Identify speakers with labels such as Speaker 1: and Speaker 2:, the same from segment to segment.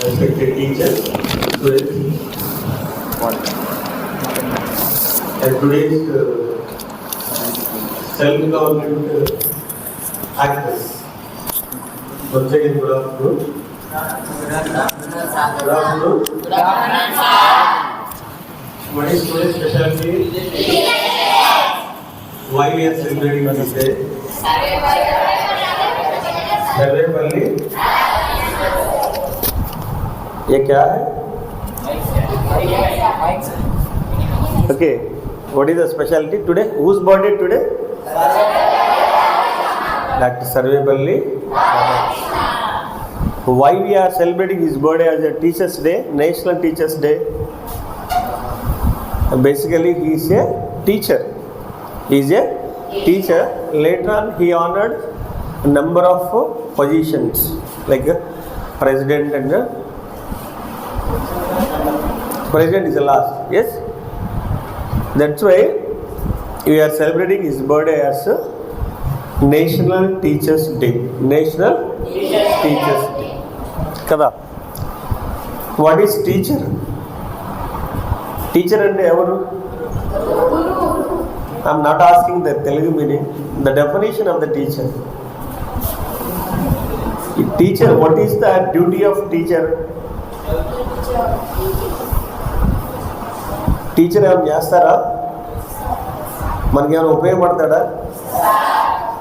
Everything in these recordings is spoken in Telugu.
Speaker 1: respected teachers, students, and today's self-government actors. Once again, good afternoon. Good afternoon. What is today's specialty? Why we are celebrating this day? Sarvepalli ये क्या है? Okay, what is the specialty today? Whose birthday today? Dr. Sarvepalli. Why we are celebrating his birthday as a Teachers' Day, National Teachers' Day? Basically, he is a teacher. He is a teacher. Later on, he honored a number of positions like president, and president is the last. Yes, that's why we are celebrating his birthday as a National Teachers' Day. National Teachers' Day. Kada. What is teacher? Teacher and evaru? I am not asking the Telugu meaning. The definition of the teacher. Teacher, what is the duty of teacher? Teacher ఏమైనా చేస్తారా? మనకి ఏమైనా ఉపయోగపడతాడా?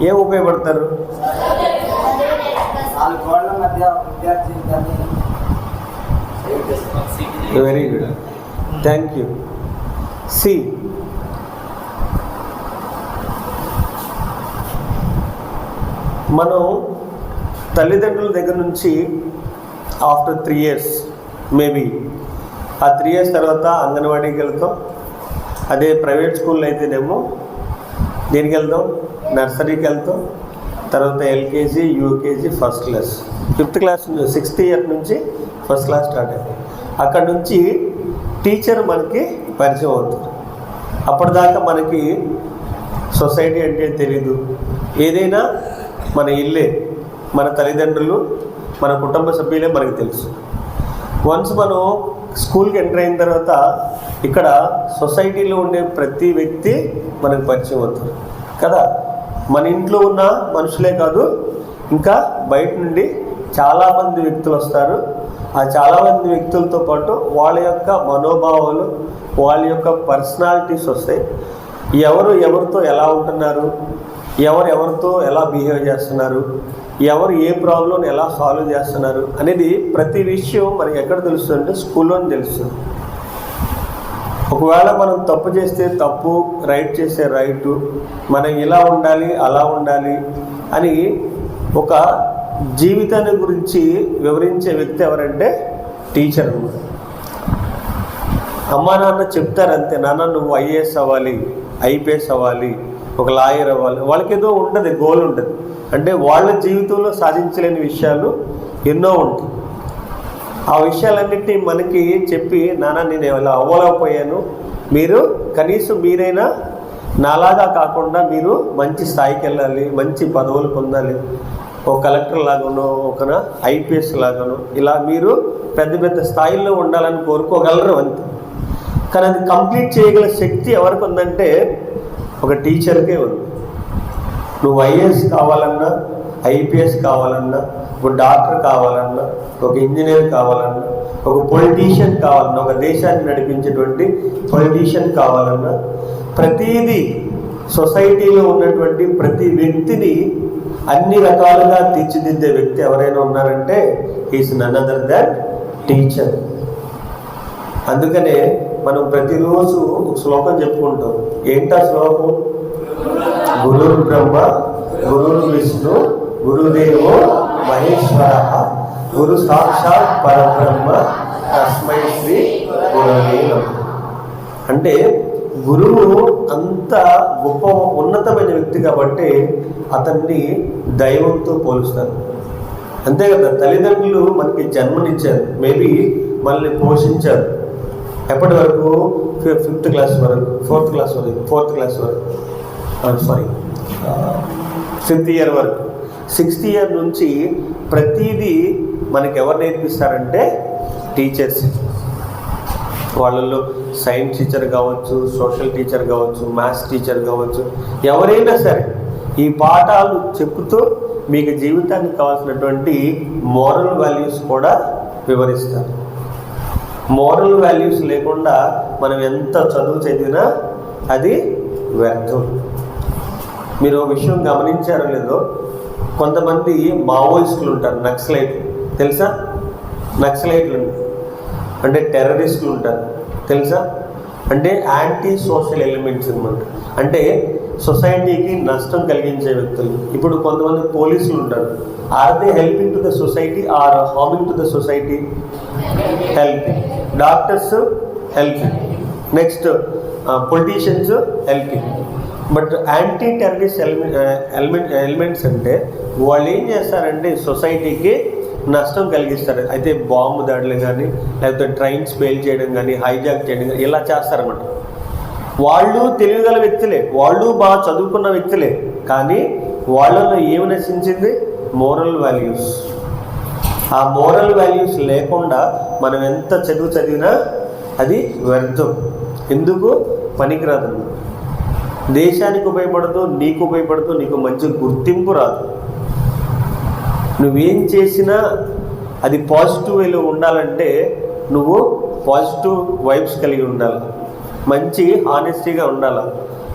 Speaker 1: ఏం ఉపయోగపడతారు? Very good, thank you. See మనం తల్లిదండ్రుల దగ్గర నుంచి ఆఫ్టర్ 3 years మేబీ ఆ 3 years తర్వాత అంగన్వాడీకి వెళ్తాం. అదే ప్రైవేట్ స్కూల్లో అయితేనేమో దేనికి వెళ్తాం? నర్సరీకి వెళ్తాం. తర్వాత LKG, UKG, first class, 5th class, 6th year నుంచి ఫస్ట్ క్లాస్ స్టార్ట్ అయింది. అక్కడ నుంచి టీచర్ మనకి పరిచయం అవుతుంది. అప్పటిదాకా మనకి సొసైటీ అంటే తెలీదు. ఏదైనా మన ఇల్లే, మన తల్లిదండ్రులు, మన కుటుంబ సభ్యులే మనకు తెలుసు. వన్స్ మనం స్కూల్కి ఎంటర్ అయిన తర్వాత ఇక్కడ సొసైటీలో ఉండే ప్రతి వ్యక్తి మనకు పరిచయం అవుతుంది కదా. మన ఇంట్లో ఉన్న మనుషులే కాదు, ఇంకా బయట నుండి చాలామంది వ్యక్తులు వస్తారు. ఆ చాలామంది వ్యక్తులతో పాటు వాళ్ళ యొక్క మనోభావాలు, వాళ్ళ యొక్క పర్సనాలిటీస్ వస్తాయి. ఎవరు ఎవరితో ఎలా ఉంటున్నారు, ఎవరు ఎవరితో ఎలా బిహేవ్ చేస్తున్నారు, ఎవరు ఏ ప్రాబ్లం ఎలా సాల్వ్ చేస్తున్నారు అనేది ప్రతి విషయం మనకి ఎక్కడ తెలుస్తుందంటే స్కూల్లోనే తెలుస్తుంది. ఒకవేళ మనం తప్పు చేస్తే తప్పు, రైట్ చేస్తే రైటు, మనం ఇలా ఉండాలి అలా ఉండాలి అని ఒక జీవితాన్ని గురించి వివరించే వ్యక్తి ఎవరంటే టీచర్ అన్నమాట. అమ్మా నాన్న చెప్తారంతే, నాన్న నువ్వు ఐఏఎస్ అవ్వాలి, ఐపీఎస్ అవ్వాలి, ఒక లాయర్ అవ్వాలి. వాళ్ళకి ఏదో ఉంటుంది, గోల్ ఉంటుంది. అంటే వాళ్ళ జీవితంలో సాధించలేని విషయాలు ఎన్నో ఉంటాయి. ఆ విషయాలన్నింటినీ మనకి చెప్పి, నాన్న నేను ఇలా అవ్వలేకపోయాను, మీరు కనీసం మీరైనా నాలాగా కాకుండా మీరు మంచి స్థాయికి వెళ్ళాలి, మంచి పదవులు పొందాలి, ఒక కలెక్టర్ లాగానో, ఒక ఐపీఎస్ లాగానో, ఇలా మీరు పెద్ద పెద్ద స్థాయిల్లో ఉండాలని కోరుకోగలరు అంతే. కానీ అది కంప్లీట్ చేయగల శక్తి ఎవరికి ఉందంటే ఒక టీచర్కే ఉంది. నువ్వు ఐఏఎస్ కావాలన్నా, ఐపీఎస్ కావాలన్నా, ఒక డాక్టర్ కావాలన్నా, ఒక ఇంజనీర్ కావాలన్నా, ఒక పొలిటీషియన్ కావాలన్నా, ఒక దేశాన్ని నడిపించేటువంటి పొలిటీషియన్ కావాలన్నా, ప్రతిదీ సొసైటీలో ఉన్నటువంటి ప్రతి వ్యక్తిని అన్ని రకాలుగా తీర్చిదిద్దే వ్యక్తి ఎవరైనా ఉన్నారంటే is none other than teacher. అందుకనే మనం ప్రతిరోజు ఒక శ్లోకం చెప్పుకుంటాం. ఏంటా శ్లోకం? గురుర్ బ్రహ్మ, గురుర్ విష్ణు, గురుదేవో మహేశ్వర, గురు సాక్షాత్ పరబ్రహ్మ, తస్మై శ్రీ గురవే నమః. అంటే గురువు అంత గొప్ప ఉన్నతమైన వ్యక్తి కాబట్టి అతన్ని దైవంతో పోలుస్తారు. అంతే కదా. తల్లిదండ్రులు మనకి జన్మనిచ్చారు, మేబీ మనల్ని పోషించారు. ఎప్పటి వరకు? 5th class వరకు, 4th class వరకు, 4th class వరకు, 5th year వరకు. 6th year నుంచి ప్రతిదీ మనకి ఎవరు నేర్పిస్తారంటే టీచర్స్. వాళ్ళల్లో సైన్స్ టీచర్ కావచ్చు, సోషల్ టీచర్ కావచ్చు, మ్యాథ్స్ టీచర్ కావచ్చు, ఎవరైనా సరే ఈ పాఠాలు చెప్పుతూ మీకు జీవితానికి కావాల్సినటువంటి మోరల్ వాల్యూస్ కూడా వివరిస్తారు. మోరల్ వాల్యూస్ లేకుండా మనం ఎంత చదువు చదివినా అది వ్యర్థం. మీరు ఒక విషయం గమనించారో లేదో, కొంతమంది మావోయిస్టులు ఉంటారు, నక్సలైట్లు తెలుసా? నక్సలైట్లు అంటే టెర్రరిస్టులు ఉంటారు తెలుసా? అంటే యాంటీ సోషల్ ఎలిమెంట్స్ అన్నమాట. అంటే సొసైటీకి నష్టం కలిగించే వ్యక్తులు. ఇప్పుడు కొంతమంది పోలీసులు ఉంటారు. Are they helping to the society or harming to the society? Helping. Doctors helping. Next politicians helping. But anti terrorist elements అంటే వాళ్ళు ఏం చేస్తారంటే సొసైటీకి నష్టం కలిగిస్తారు. అయితే బాంబు దాడులు కానీ, లేకపోతే ట్రైన్స్ ఫెయిల్ చేయడం కానీ, హైజాక్ చేయడం కానీ ఇలా చేస్తారన్నమాట. వాళ్ళు తెలివిగల వ్యక్తులే, వాళ్ళు బాగా చదువుకున్న వ్యక్తులే, కానీ వాళ్ళలో ఏమి నశించింది? Moral values. ఆ మోరల్ వాల్యూస్ లేకుండా మనం ఎంత చదువు చదివినా అది వ్యర్థం. ఎందుకు? పనికిరాదు. దేశానికి ఉపయోగపడదు, నీకు ఉపయోగపడదు, నీకు మంచి గుర్తింపు రాదు. నువ్వేం చేసినా అది పాజిటివ్ వేలో ఉండాలంటే నువ్వు పాజిటివ్ వైబ్స్ కలిగి ఉండాలి, మంచి హానెస్టీగా ఉండాలి.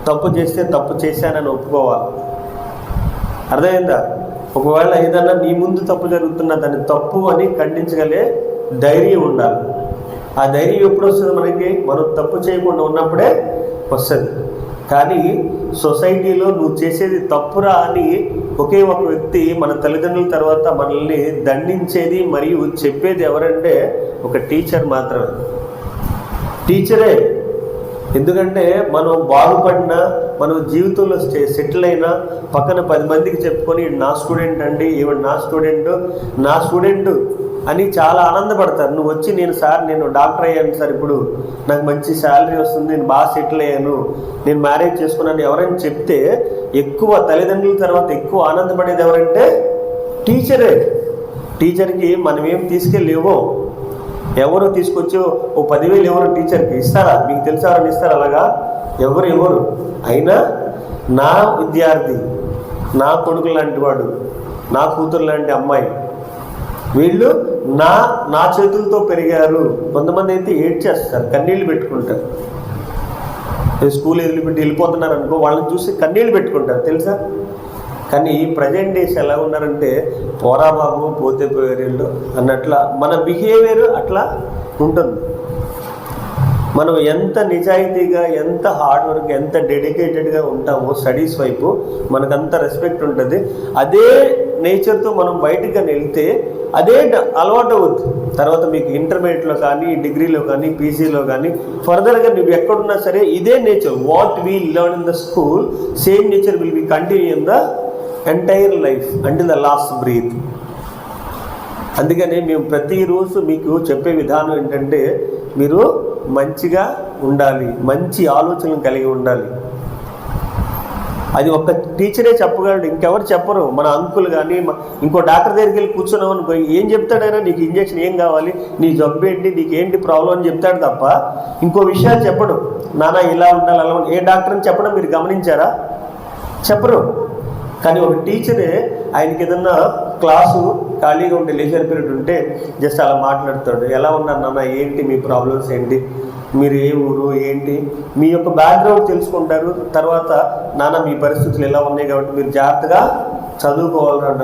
Speaker 1: తప్పు చేస్తే తప్పు చేశానని ఒప్పుకోవాలి. అర్థమైందా? ఒకవేళ ఏదన్నా నీ ముందు తప్పు జరుగుతున్నా దాన్ని తప్పు అని ఖండించగలిగే ధైర్యం ఉండాలి. ఆ ధైర్యం ఎప్పుడు వస్తుంది మనకి? మనం తప్పు చేయకుండా ఉన్నప్పుడే వస్తుంది. కానీ సొసైటీలో నువ్వు చేసేది తప్పురా అని ఒకే ఒక వ్యక్తి మన తల్లిదండ్రుల తర్వాత మనల్ని దండించేది మరియు చెప్పేది ఎవరంటే ఒక టీచర్ మాత్రమే. టీచరే. ఎందుకంటే మనం బాగుపడినా, మనం జీవితంలో సెటిల్ అయినా పక్కన 10 మందికి చెప్పుకొని నా స్టూడెంట్ అండి, ఈవెన్ నా స్టూడెంట్ అని చాలా ఆనందపడతారు. నువ్వు వచ్చి నేను డాక్టర్ అయ్యాను సార్, ఇప్పుడు నాకు మంచి శాలరీ వస్తుంది, నేను బాగా సెటిల్ అయ్యాను, నేను మ్యారేజ్ చేసుకున్నాను ఎవరైనా చెప్తే ఎక్కువ తల్లిదండ్రుల తర్వాత ఎక్కువ ఆనందపడేది ఎవరంటే టీచరే. టీచర్కి మనం ఏం తీసుకెళ్ళేవో, ఎవరు తీసుకొచ్చి ఓ 10,000 ఎవరు టీచర్కి ఇస్తారా? మీకు తెలుసా? ఎవరైనా ఇస్తారా అలాగా? ఎవరు అయినా నా విద్యార్థి, నా కొడుకు లాంటి వాడు, నా కూతురు లాంటి అమ్మాయి, వీళ్ళు నా చేతులతో పెరిగారు. కొంతమంది అయితే ఏడ్చేస్తారు, కన్నీళ్ళు పెట్టుకుంటారు. స్కూల్ వదిలిపెట్టి వెళ్ళిపోతున్నారు అనుకో, వాళ్ళని చూసి కన్నీళ్ళు పెట్టుకుంటారు తెలుసా? కానీ ఈ ప్రజెంట్ డేస్ ఎలా ఉన్నారంటే పోరా బాబు పోతే పోయేళ్ళు అన్నట్ల మన బిహేవియర్ అట్లా ఉంటుంది. మనం ఎంత నిజాయితీగా, ఎంత హార్డ్ వర్క్, ఎంత డెడికేటెడ్గా ఉంటామో స్టడీస్ వైపు మనకంత రెస్పెక్ట్ ఉంటుంది. అదే నేచర్తో మనం బయటకు వెళ్తే అదే అలవాటు అవుతుంది. తర్వాత మీకు ఇంటర్మీడియట్లో కానీ, డిగ్రీలో కానీ, పీజీలో కానీ, ఫర్దర్గా నువ్వు ఎక్కడున్నా సరే ఇదే nature. What we learn in the school, same nature will be continue in the entire life until the last breath. అందుకని మేము ప్రతిరోజు మీకు చెప్పే విధానం ఏంటంటే మీరు మంచిగా ఉండాలి, మంచి ఆలోచనలు కలిగి ఉండాలి. అది ఒక టీచరే చెప్పగలడు, ఇంకెవరు చెప్పరు. మన అంకుల్ కానీ ఇంకో డాక్టర్ దగ్గరికి వెళ్ళి కూర్చున్నావు అనుకో, ఏం చెప్తాడైనా? నీకు ఇంజక్షన్ ఏం కావాలి, నీ జబ్బు ఏంటి, నీకు ఏంటి ప్రాబ్లం అని చెప్తాడు తప్ప ఇంకో విషయాలు చెప్పడు. నాన్న ఇలా ఉండాలి, అలా ఉండాలి. ఏ డాక్టర్ అని చెప్పడం మీరు గమనించారా? చెప్పరు. కానీ ఒక టీచరే ఆయనకి ఏదన్నా క్లాసు ఖాళీగా ఉంటే, లేజర్ పీరియడ్ ఉంటే జస్ట్ అలా మాట్లాడతాడు. ఎలా ఉన్నారు నాన్న, ఏంటి మీ ప్రాబ్లమ్స్ ఏంటి, మీరు ఏ ఊరు ఏంటి, మీ యొక్క బ్యాక్గ్రౌండ్ తెలుసుకుంటారు. తర్వాత నాన్న మీ పరిస్థితులు ఎలా ఉన్నాయి కాబట్టి మీరు జాగ్రత్తగా చదువుకోవాలన్న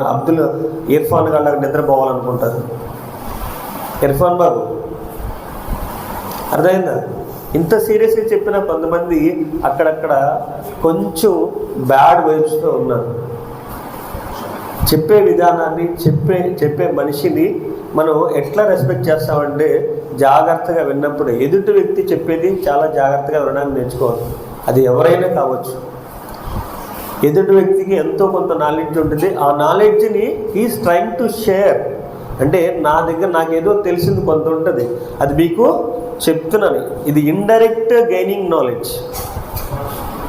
Speaker 1: ఇర్ఫాన్ గారు నిద్రపోవాలనుకుంటారు. ఇర్ఫాన్ బాబు అర్థమైందా? ఇంత సీరియస్గా చెప్పిన కొంతమంది అక్కడక్కడ కొంచెం బ్యాడ్ వైబ్స్తో ఉన్నారు. చెప్పే విధానాన్ని, చెప్పే మనిషిని మనం ఎట్లా రెస్పెక్ట్ చేస్తామంటే జాగ్రత్తగా విన్నప్పుడు ఎదుటి వ్యక్తి చెప్పేది చాలా జాగ్రత్తగా వినడానికి నేర్చుకోవాలి. అది ఎవరైనా కావచ్చు. ఎదుటి వ్యక్తికి ఎంతో కొంత నాలెడ్జ్ ఉంటుంది. ఆ నాలెడ్జ్ని హీస్ ట్రైంగ్ టు షేర్. అంటే నా దగ్గర నాకేదో తెలిసింది కొంత ఉంటుంది, అది మీకు చెప్తున్నాను. ఇది ఇండైరెక్ట్ గెయినింగ్ నాలెడ్జ్.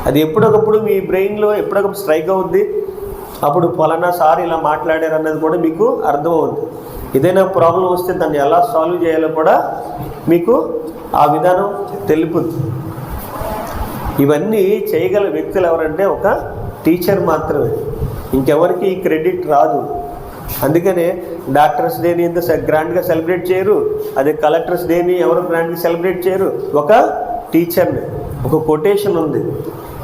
Speaker 1: అది ఎప్పటికప్పుడు మీ బ్రెయిన్లో ఎప్పటికప్పుడు స్ట్రైక్ అవుద్ది. అప్పుడు ఫలానా సార్ ఇలా మాట్లాడారు అన్నది కూడా మీకు అర్థమవుద్ది. ఏదైనా ప్రాబ్లం వస్తే దాన్ని ఎలా సాల్వ్ చేయాలో కూడా మీకు ఆ విధానం తెలుపుద్ది. ఇవన్నీ చేయగల వ్యక్తులు ఎవరంటే ఒక టీచర్ మాత్రమే, ఇంకెవరికి ఈ క్రెడిట్ రాదు. అందుకనే డాక్టర్స్ డేని ఎంత గ్రాండ్గా సెలబ్రేట్ చేయరు, అదే కలెక్టర్స్ డేని ఎవరు గ్రాండ్గా సెలబ్రేట్ చేయరు, ఒక టీచర్ని. ఒక కొటేషన్ ఉంది,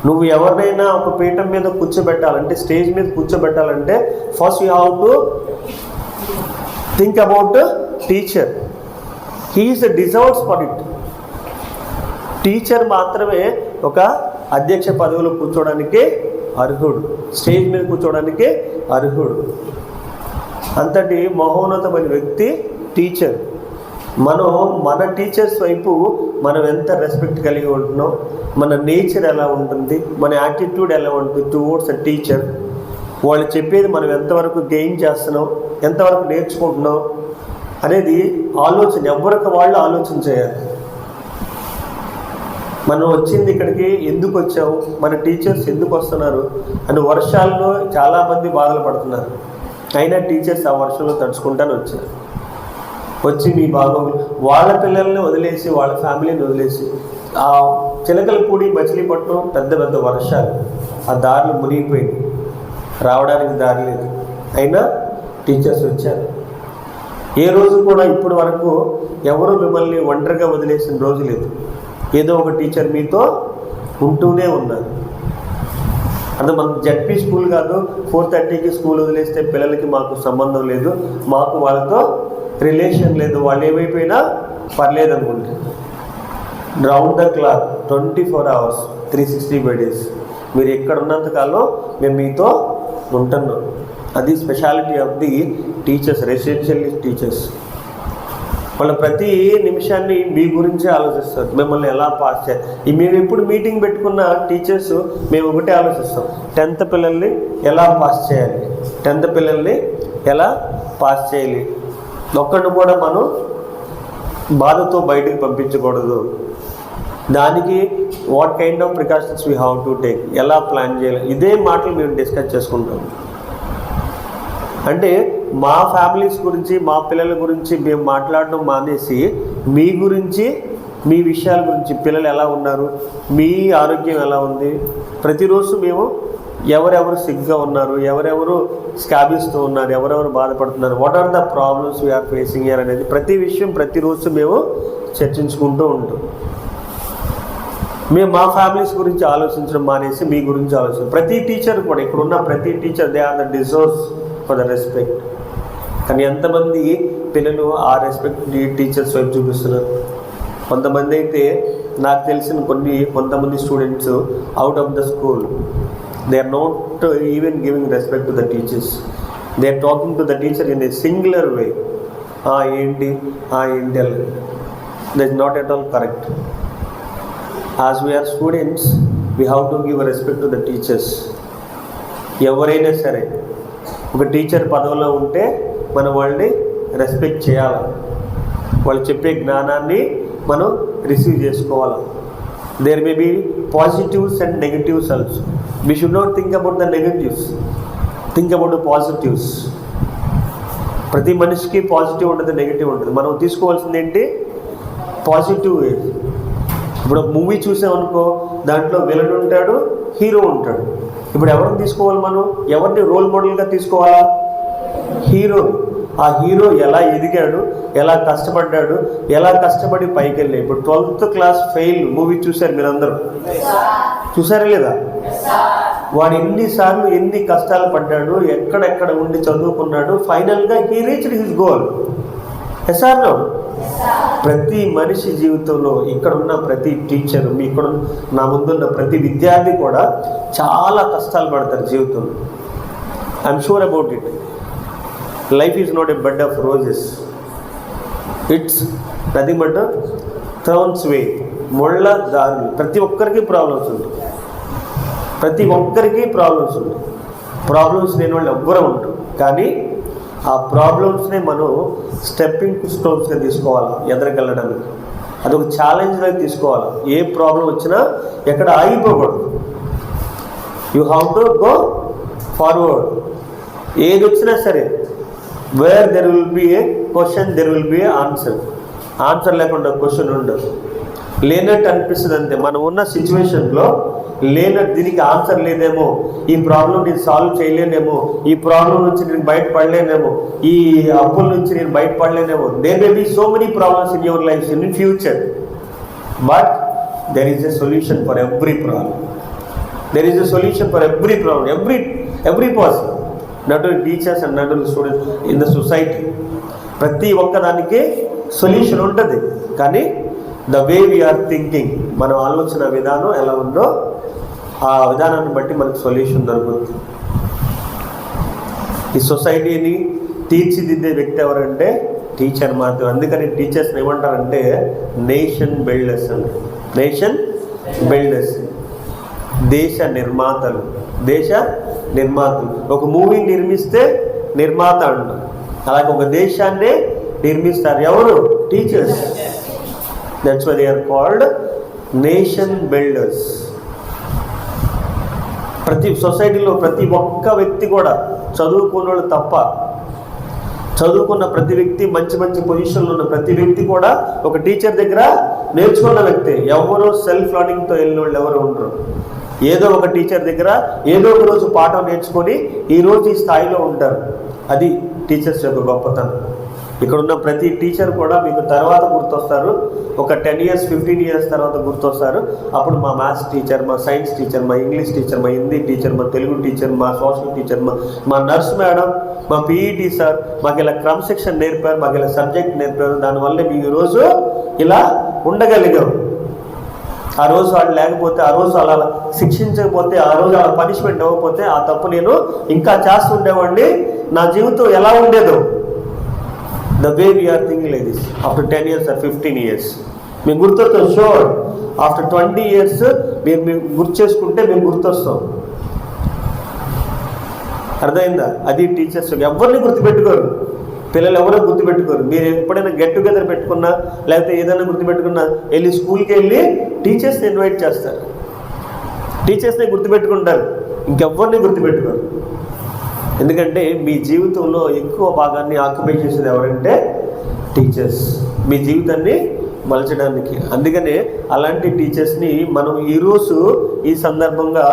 Speaker 1: నువ్వు ఎవరినైనా ఒక పీఠం మీద కూర్చోబెట్టాలంటే, స్టేజ్ మీద కూర్చోబెట్టాలంటే first you have to think about teacher, he is the deserves for it. Teacher మాత్రమే ఒక అధ్యక్ష పదవిలో కూర్చోవడానికి అర్హుడు, స్టేజ్ మీద కూర్చోవడానికి అర్హుడు. అంతటి మహోన్నతమైన వ్యక్తి టీచర్. మన టీచర్స్ వైపు మనం ఎంత రెస్పెక్ట్ కలిగి ఉంటున్నాం, మన నేచర్ ఎలా ఉంటుంది, మన యాటిట్యూడ్ ఎలా ఉంటుంది టువర్డ్స్ అ టీచర్, వాళ్ళు చెప్పేది మనం ఎంతవరకు గెయిన్ చేస్తున్నాం, ఎంతవరకు నేర్చుకుంటున్నాం అనేది ఆలోచన, ఎవరికి వాళ్ళు ఆలోచన చేయాలి. మనం వచ్చింది ఇక్కడికి ఎందుకు వచ్చాము, మన టీచర్స్ ఎందుకు వస్తున్నారు అని వర్షాల్లో చాలామంది బాధలు పడుతున్నారు. అయినా టీచర్స్ ఆ వర్షంలో తడుచుకుంటానే వచ్చారు. వచ్చి మీ బాగోగులు వాళ్ళ పిల్లల్ని వదిలేసి, వాళ్ళ ఫ్యామిలీని వదిలేసి, ఆ చిలకలపూడి మచిలీపట్నం పెద్ద పెద్ద వర్షాలు, ఆ దారులు మునిగిపోయింది, రావడానికి దారి లేదు. అయినా టీచర్స్ వచ్చారు. ఏ రోజు కూడా ఇప్పటి వరకు ఎవరు మిమ్మల్ని ఒంటరిగా వదిలేసిన రోజు లేదు. ఏదో ఒక టీచర్ మీతో ఉంటూనే ఉన్నారు. అంటే మన జడ్పీ స్కూల్ కాదు, 4:30కి స్కూల్ వదిలేస్తే పిల్లలకి మాకు సంబంధం లేదు, మాకు వాళ్ళతో రిలేషన్ లేదు, వాళ్ళు ఏమైపోయినా పర్లేదు అనుకుంటే. Round the clock 24 hours 365 days మీరు ఎక్కడ ఉన్నంతకాలం మేము మీతో ఉంటున్నాం. అది speciality of the teachers, residential teachers. వాళ్ళ ప్రతి నిమిషాన్ని మీ గురించే ఆలోచిస్తారు, మిమ్మల్ని ఎలా పాస్ చేయాలి. మేము ఎప్పుడు మీటింగ్ పెట్టుకున్న టీచర్స్ మేము ఒకటే ఆలోచిస్తాం, 10th పిల్లల్ని ఎలా పాస్ చేయాలి, 10th పిల్లల్ని ఎలా పాస్ చేయాలి. ఒక్కడిని కూడా మనం బాధతో బయటకు పంపించకూడదు. దానికి what kind of precautions we have to take, ఎలా ప్లాన్ చేయాలి, ఇదే మాటలు మేము డిస్కస్ చేసుకుంటాం. అంటే మా ఫ్యామిలీస్ గురించి, మా పిల్లల గురించి మేము మాట్లాడడం మానేసి మీ గురించి, మీ విషయాల గురించి, పిల్లలు ఎలా ఉన్నారు, మీ ఆరోగ్యం ఎలా ఉంది, ప్రతిరోజు మేము ఎవరెవరు సిగ్గా ఉన్నారు, ఎవరెవరు స్కాబిస్తూ ఉన్నారు, ఎవరెవరు బాధపడుతున్నారు, what are the problems we are facing here అనేది ప్రతి విషయం ప్రతిరోజు మేము చర్చించుకుంటూ ఉంటాం. మేము మా ఫ్యామిలీస్ గురించి ఆలోచించడం మానేసి మీ గురించి ఆలోచించాం. ప్రతి టీచర్ కూడా, ఇక్కడున్న ప్రతి teacher they are the deserves for the respect. కానీ ఎంతమంది పిల్లలు ఆ రెస్పెక్ట్ టీచర్స్ వైపు చూపిస్తున్నారు? కొంతమంది అయితే నాకు తెలిసిన కొంతమంది students out of the school they are not even giving respect to the teachers. They are talking to the teacher in a singular way. ఏంటి that is not at all correct. As we are students we have to give respect to the teachers. ఎవరైనా సరే ఒక టీచర్ పదవిలో ఉంటే మనం వాళ్ళని రెస్పెక్ట్ చేయాలి, వాళ్ళు చెప్పే జ్ఞానాన్ని మనం రిసీవ్ చేసుకోవాలి. There may be positives and negatives also. We should not think about the negatives, think about the positives. ప్రతి మనిషికి పాజిటివ్ ఉంటుంది, నెగిటివ్ ఉంటుంది. మనం తీసుకోవాల్సింది ఏంటి? పాజిటివ్. ఇప్పుడు ఒక మూవీ చూసామనుకో, దాంట్లో విలన్ ఉంటాడు, హీరో ఉంటాడు. ఇప్పుడు ఎవరిని తీసుకోవాలి? మనం ఎవరిని రోల్ మోడల్గా తీసుకోవాలా? హీరో. ఆ హీరో ఎలా ఎదిగాడు, ఎలా కష్టపడ్డాడు, ఎలా కష్టపడి పైకి వెళ్ళాడు. ఇప్పుడు 12th క్లాస్ ఫెయిల్ మూవీ చూశారు మీరందరూ, చూసారా లేదా? వాడు ఎన్నిసార్లు ఎన్ని కష్టాలు పడ్డాడు, ఎక్కడెక్కడ ఉండి చదువుకున్నాడు, ఫైనల్గా he reached his goal. Yes or no? ప్రతి మనిషి జీవితంలో ఇక్కడున్న ప్రతి టీచర్, ఇక్కడ నా ముందున్న ప్రతి విద్యార్థి కూడా చాలా కష్టాలు పడతారు జీవితంలో. I'm sure about it. Life is not a bed of roses, it's nothing but thorns way. ముళ్ళ దారులు. ప్రతి ఒక్కరికి ప్రాబ్లమ్స్ ఉంటాయి, ప్రతి ఒక్కరికి ప్రాబ్లమ్స్ ఉంటాయి. ప్రాబ్లమ్స్ లేని వాళ్ళు ఎవ్వరూ ఉంటారు. కానీ ఆ ప్రాబ్లమ్స్ని మనం స్టెప్పింగ్ స్టోన్స్గా తీసుకోవాలి ఎదురుకెళ్ళడానికి. అదొక ఛాలెంజ్గా తీసుకోవాలి. ఏ ప్రాబ్లం వచ్చినా ఎక్కడ ఆగిపోకూడదు. You have to go forward. ఏది వచ్చినా సరే where there will be a question there will be a answer. Answer లేకుండా క్వశ్చన్ ఉండదు. లేనట్టు అనిపిస్తుంది అంతే. మనం ఉన్న సిచ్యువేషన్లో లేనట్టు, దీనికి ఆన్సర్ లేదేమో, ఈ ప్రాబ్లం నేను సాల్వ్ చేయలేనేమో, ఈ ప్రాబ్లం నుంచి నేను బయటపడలేనేమో, ఈ అప్పుల నుంచి నేను బయటపడలేనేమో. There may be so many problems in your life in future, but there is a solution for every problem. There is a solution for every problem, every person, not only teachers and not only students, in the society. ప్రతి ఒక్కదానికి సొల్యూషన్ ఉంటుంది. కానీ ద వే వీఆర్ థింకింగ్, మనం ఆలోచన విధానం ఎలా ఉందో ఆ విధానాన్ని బట్టి మనకు సొల్యూషన్ దొరుకుతుంది. ఈ సొసైటీని తీర్చిదిద్దే వ్యక్తి ఎవరంటే టీచర్ మాత్రం. అందుకని టీచర్స్ని ఏమంటారంటే నేషన్ బిల్డర్స్ అండి. నేషన్ బిల్డర్స్, దేశ నిర్మాతలు. దేశ నిర్మాతలు. ఒక మూవీ నిర్మిస్తే నిర్మాత అంటారు, అలాగే ఒక దేశాన్నే నిర్మిస్తారు ఎవరు? Teachers. That's why they are called nation builders. ప్రతి సొసైటీలో ప్రతి ఒక్క వ్యక్తి కూడా, చదువుకున్న వాళ్ళు తప్ప, చదువుకున్న ప్రతి వ్యక్తి, మంచి మంచి పొజిషన్లో ఉన్న ప్రతి వ్యక్తి కూడా ఒక టీచర్ దగ్గర నేర్చుకున్న వ్యక్తి. ఎవరో సెల్ఫ్ లర్నింగ్తో వెళ్ళిన వాళ్ళు ఎవరు ఉండరు. ఏదో ఒక టీచర్ దగ్గర ఏదో ఒక రోజు పాఠం నేర్చుకొని ఈరోజు ఈ స్థాయిలో ఉంటారు. అది టీచర్స్ యొక్క గొప్పతనం. ఇక్కడ ఉన్న ప్రతి టీచర్ కూడా మీకు తర్వాత గుర్తొస్తారు. ఒక 10 years 15 years తర్వాత గుర్తొస్తారు. అప్పుడు మా మ్యాథ్స్ టీచర్, మా సైన్స్ టీచర్, మా ఇంగ్లీష్ టీచర్, మా హిందీ టీచర్, మా తెలుగు టీచర్, మా సోషల్ టీచర్, మా నర్స్ మేడం, మా పీఈటీ సార్ మాకు ఇలా క్రమశిక్షణ నేర్పారు, మాకు ఇలా సబ్జెక్ట్ నేర్పారు. దానివల్ల మేము ఈరోజు ఇలా ఉండగలిగాం. ఆ రోజు వాళ్ళు లేకపోతే, ఆ రోజు అలా శిక్షించకపోతే, ఆ రోజు అలా పనిష్మెంట్ అవ్వకపోతే ఆ తప్పు నేను ఇంకా చేస్తుండేవాడిని. నా జీవితం ఎలా ఉండేదో. The way we are thinking like this, after 10 years or 15 years, మేము గుర్తొస్తాం. షూర్, ఆఫ్టర్ 20 years మేము గుర్తు చేసుకుంటే మేము గుర్తొస్తాం. అర్థమైందా? అది టీచర్స్. ఎవరిని గుర్తుపెట్టుకోరు, పిల్లలు ఎవరో గుర్తుపెట్టుకోరు. మీరు ఎప్పుడైనా గెట్ టుగెదర్ పెట్టుకున్నా, లేకపోతే ఏదైనా గుర్తుపెట్టుకున్నా, వెళ్ళి స్కూల్కి వెళ్ళి టీచర్స్ని ఇన్వైట్ చేస్తారు. టీచర్స్ని గుర్తుపెట్టుకుంటారు, ఇంకెవ్వరిని గుర్తుపెట్టుకోరు. ఎందుకంటే మీ జీవితంలో ఎక్కువ భాగాన్ని ఆక్యుపై చేసేది ఎవరంటే టీచర్స్, మీ జీవితాన్ని మలచడానికి. అందుకనే అలాంటి టీచర్స్ని మనం ఈరోజు ఈ సందర్భంగా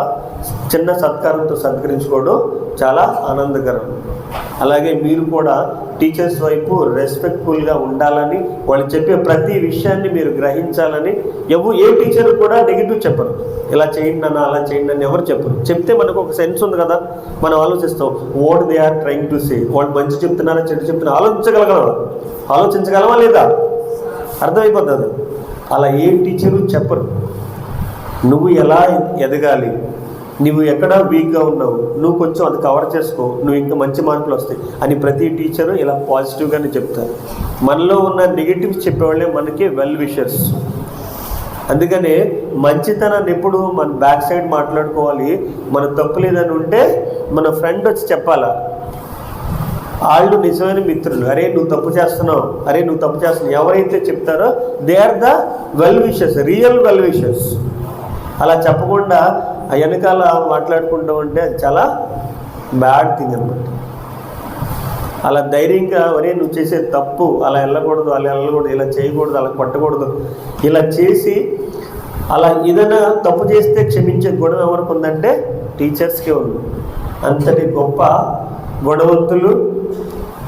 Speaker 1: చిన్న సత్కారంతో సత్కరించుకోవడం చాలా ఆనందకరం. అలాగే మీరు కూడా టీచర్స్ వైపు రెస్పెక్ట్ఫుల్గా ఉండాలని, వాళ్ళు చెప్పే ప్రతి విషయాన్ని మీరు గ్రహించాలని. ఏ టీచర్ కూడా నెగిటివ్ చెప్పరు. ఇలా చేయండి అన్న, అలా చేయండి అని ఎవరు చెప్పరు. చెప్తే మనకు ఒక సెన్స్ ఉంది కదా, మనం ఆలోచిస్తాం what they are trying to say. వాళ్ళు మంచి చెప్తున్నారా చెడు చెప్తున్నారా ఆలోచించగలమా లేదా? అర్థమైపోతుంది. అలా ఏ టీచరు చెప్పరు. నువ్వు ఎలా ఎదగాలి, నువ్వు ఎక్కడ వీక్గా ఉన్నావు, నువ్వు కొంచెం అది కవర్ చేసుకో, నువ్వు ఇంకా మంచి మార్కులు వస్తాయి అని ప్రతి టీచరు ఇలా పాజిటివ్గానే చెప్తారు. మనలో ఉన్న నెగిటివ్స్ చెప్పేవాళ్ళే మనకి వెల్ విషర్స్. అందుకనే మంచితనాన్ని ఎప్పుడు మన బ్యాక్ సైడ్ మాట్లాడుకోవాలి. మన తప్పు లేదని ఉంటే మన ఫ్రెండ్ వచ్చి చెప్పాలా. వాళ్ళు నిజమైన మిత్రులు. అరే నువ్వు తప్పు చేస్తున్నావు, అరే నువ్వు తప్పు చేస్తున్నావు ఎవరైతే చెప్తారో they are the well wishers, real well wishers. అలా చెప్పకుండా వెనకాల మాట్లాడుకుంటూ ఉంటే అది చాలా బ్యాడ్ థింగ్ అనమాట. అలా ధైర్యంగా ఒరే నువ్వు చేసే తప్పు, అలా వెళ్ళకూడదు, ఇలా చేయకూడదు, అలా కొట్టకూడదు, ఇలా చేసి అలా ఏదైనా తప్పు చేస్తే క్షమించే గుణం ఎవరికి ఉందంటే టీచర్స్కే ఉంది. అంతటి గొప్ప గుణవంతులు,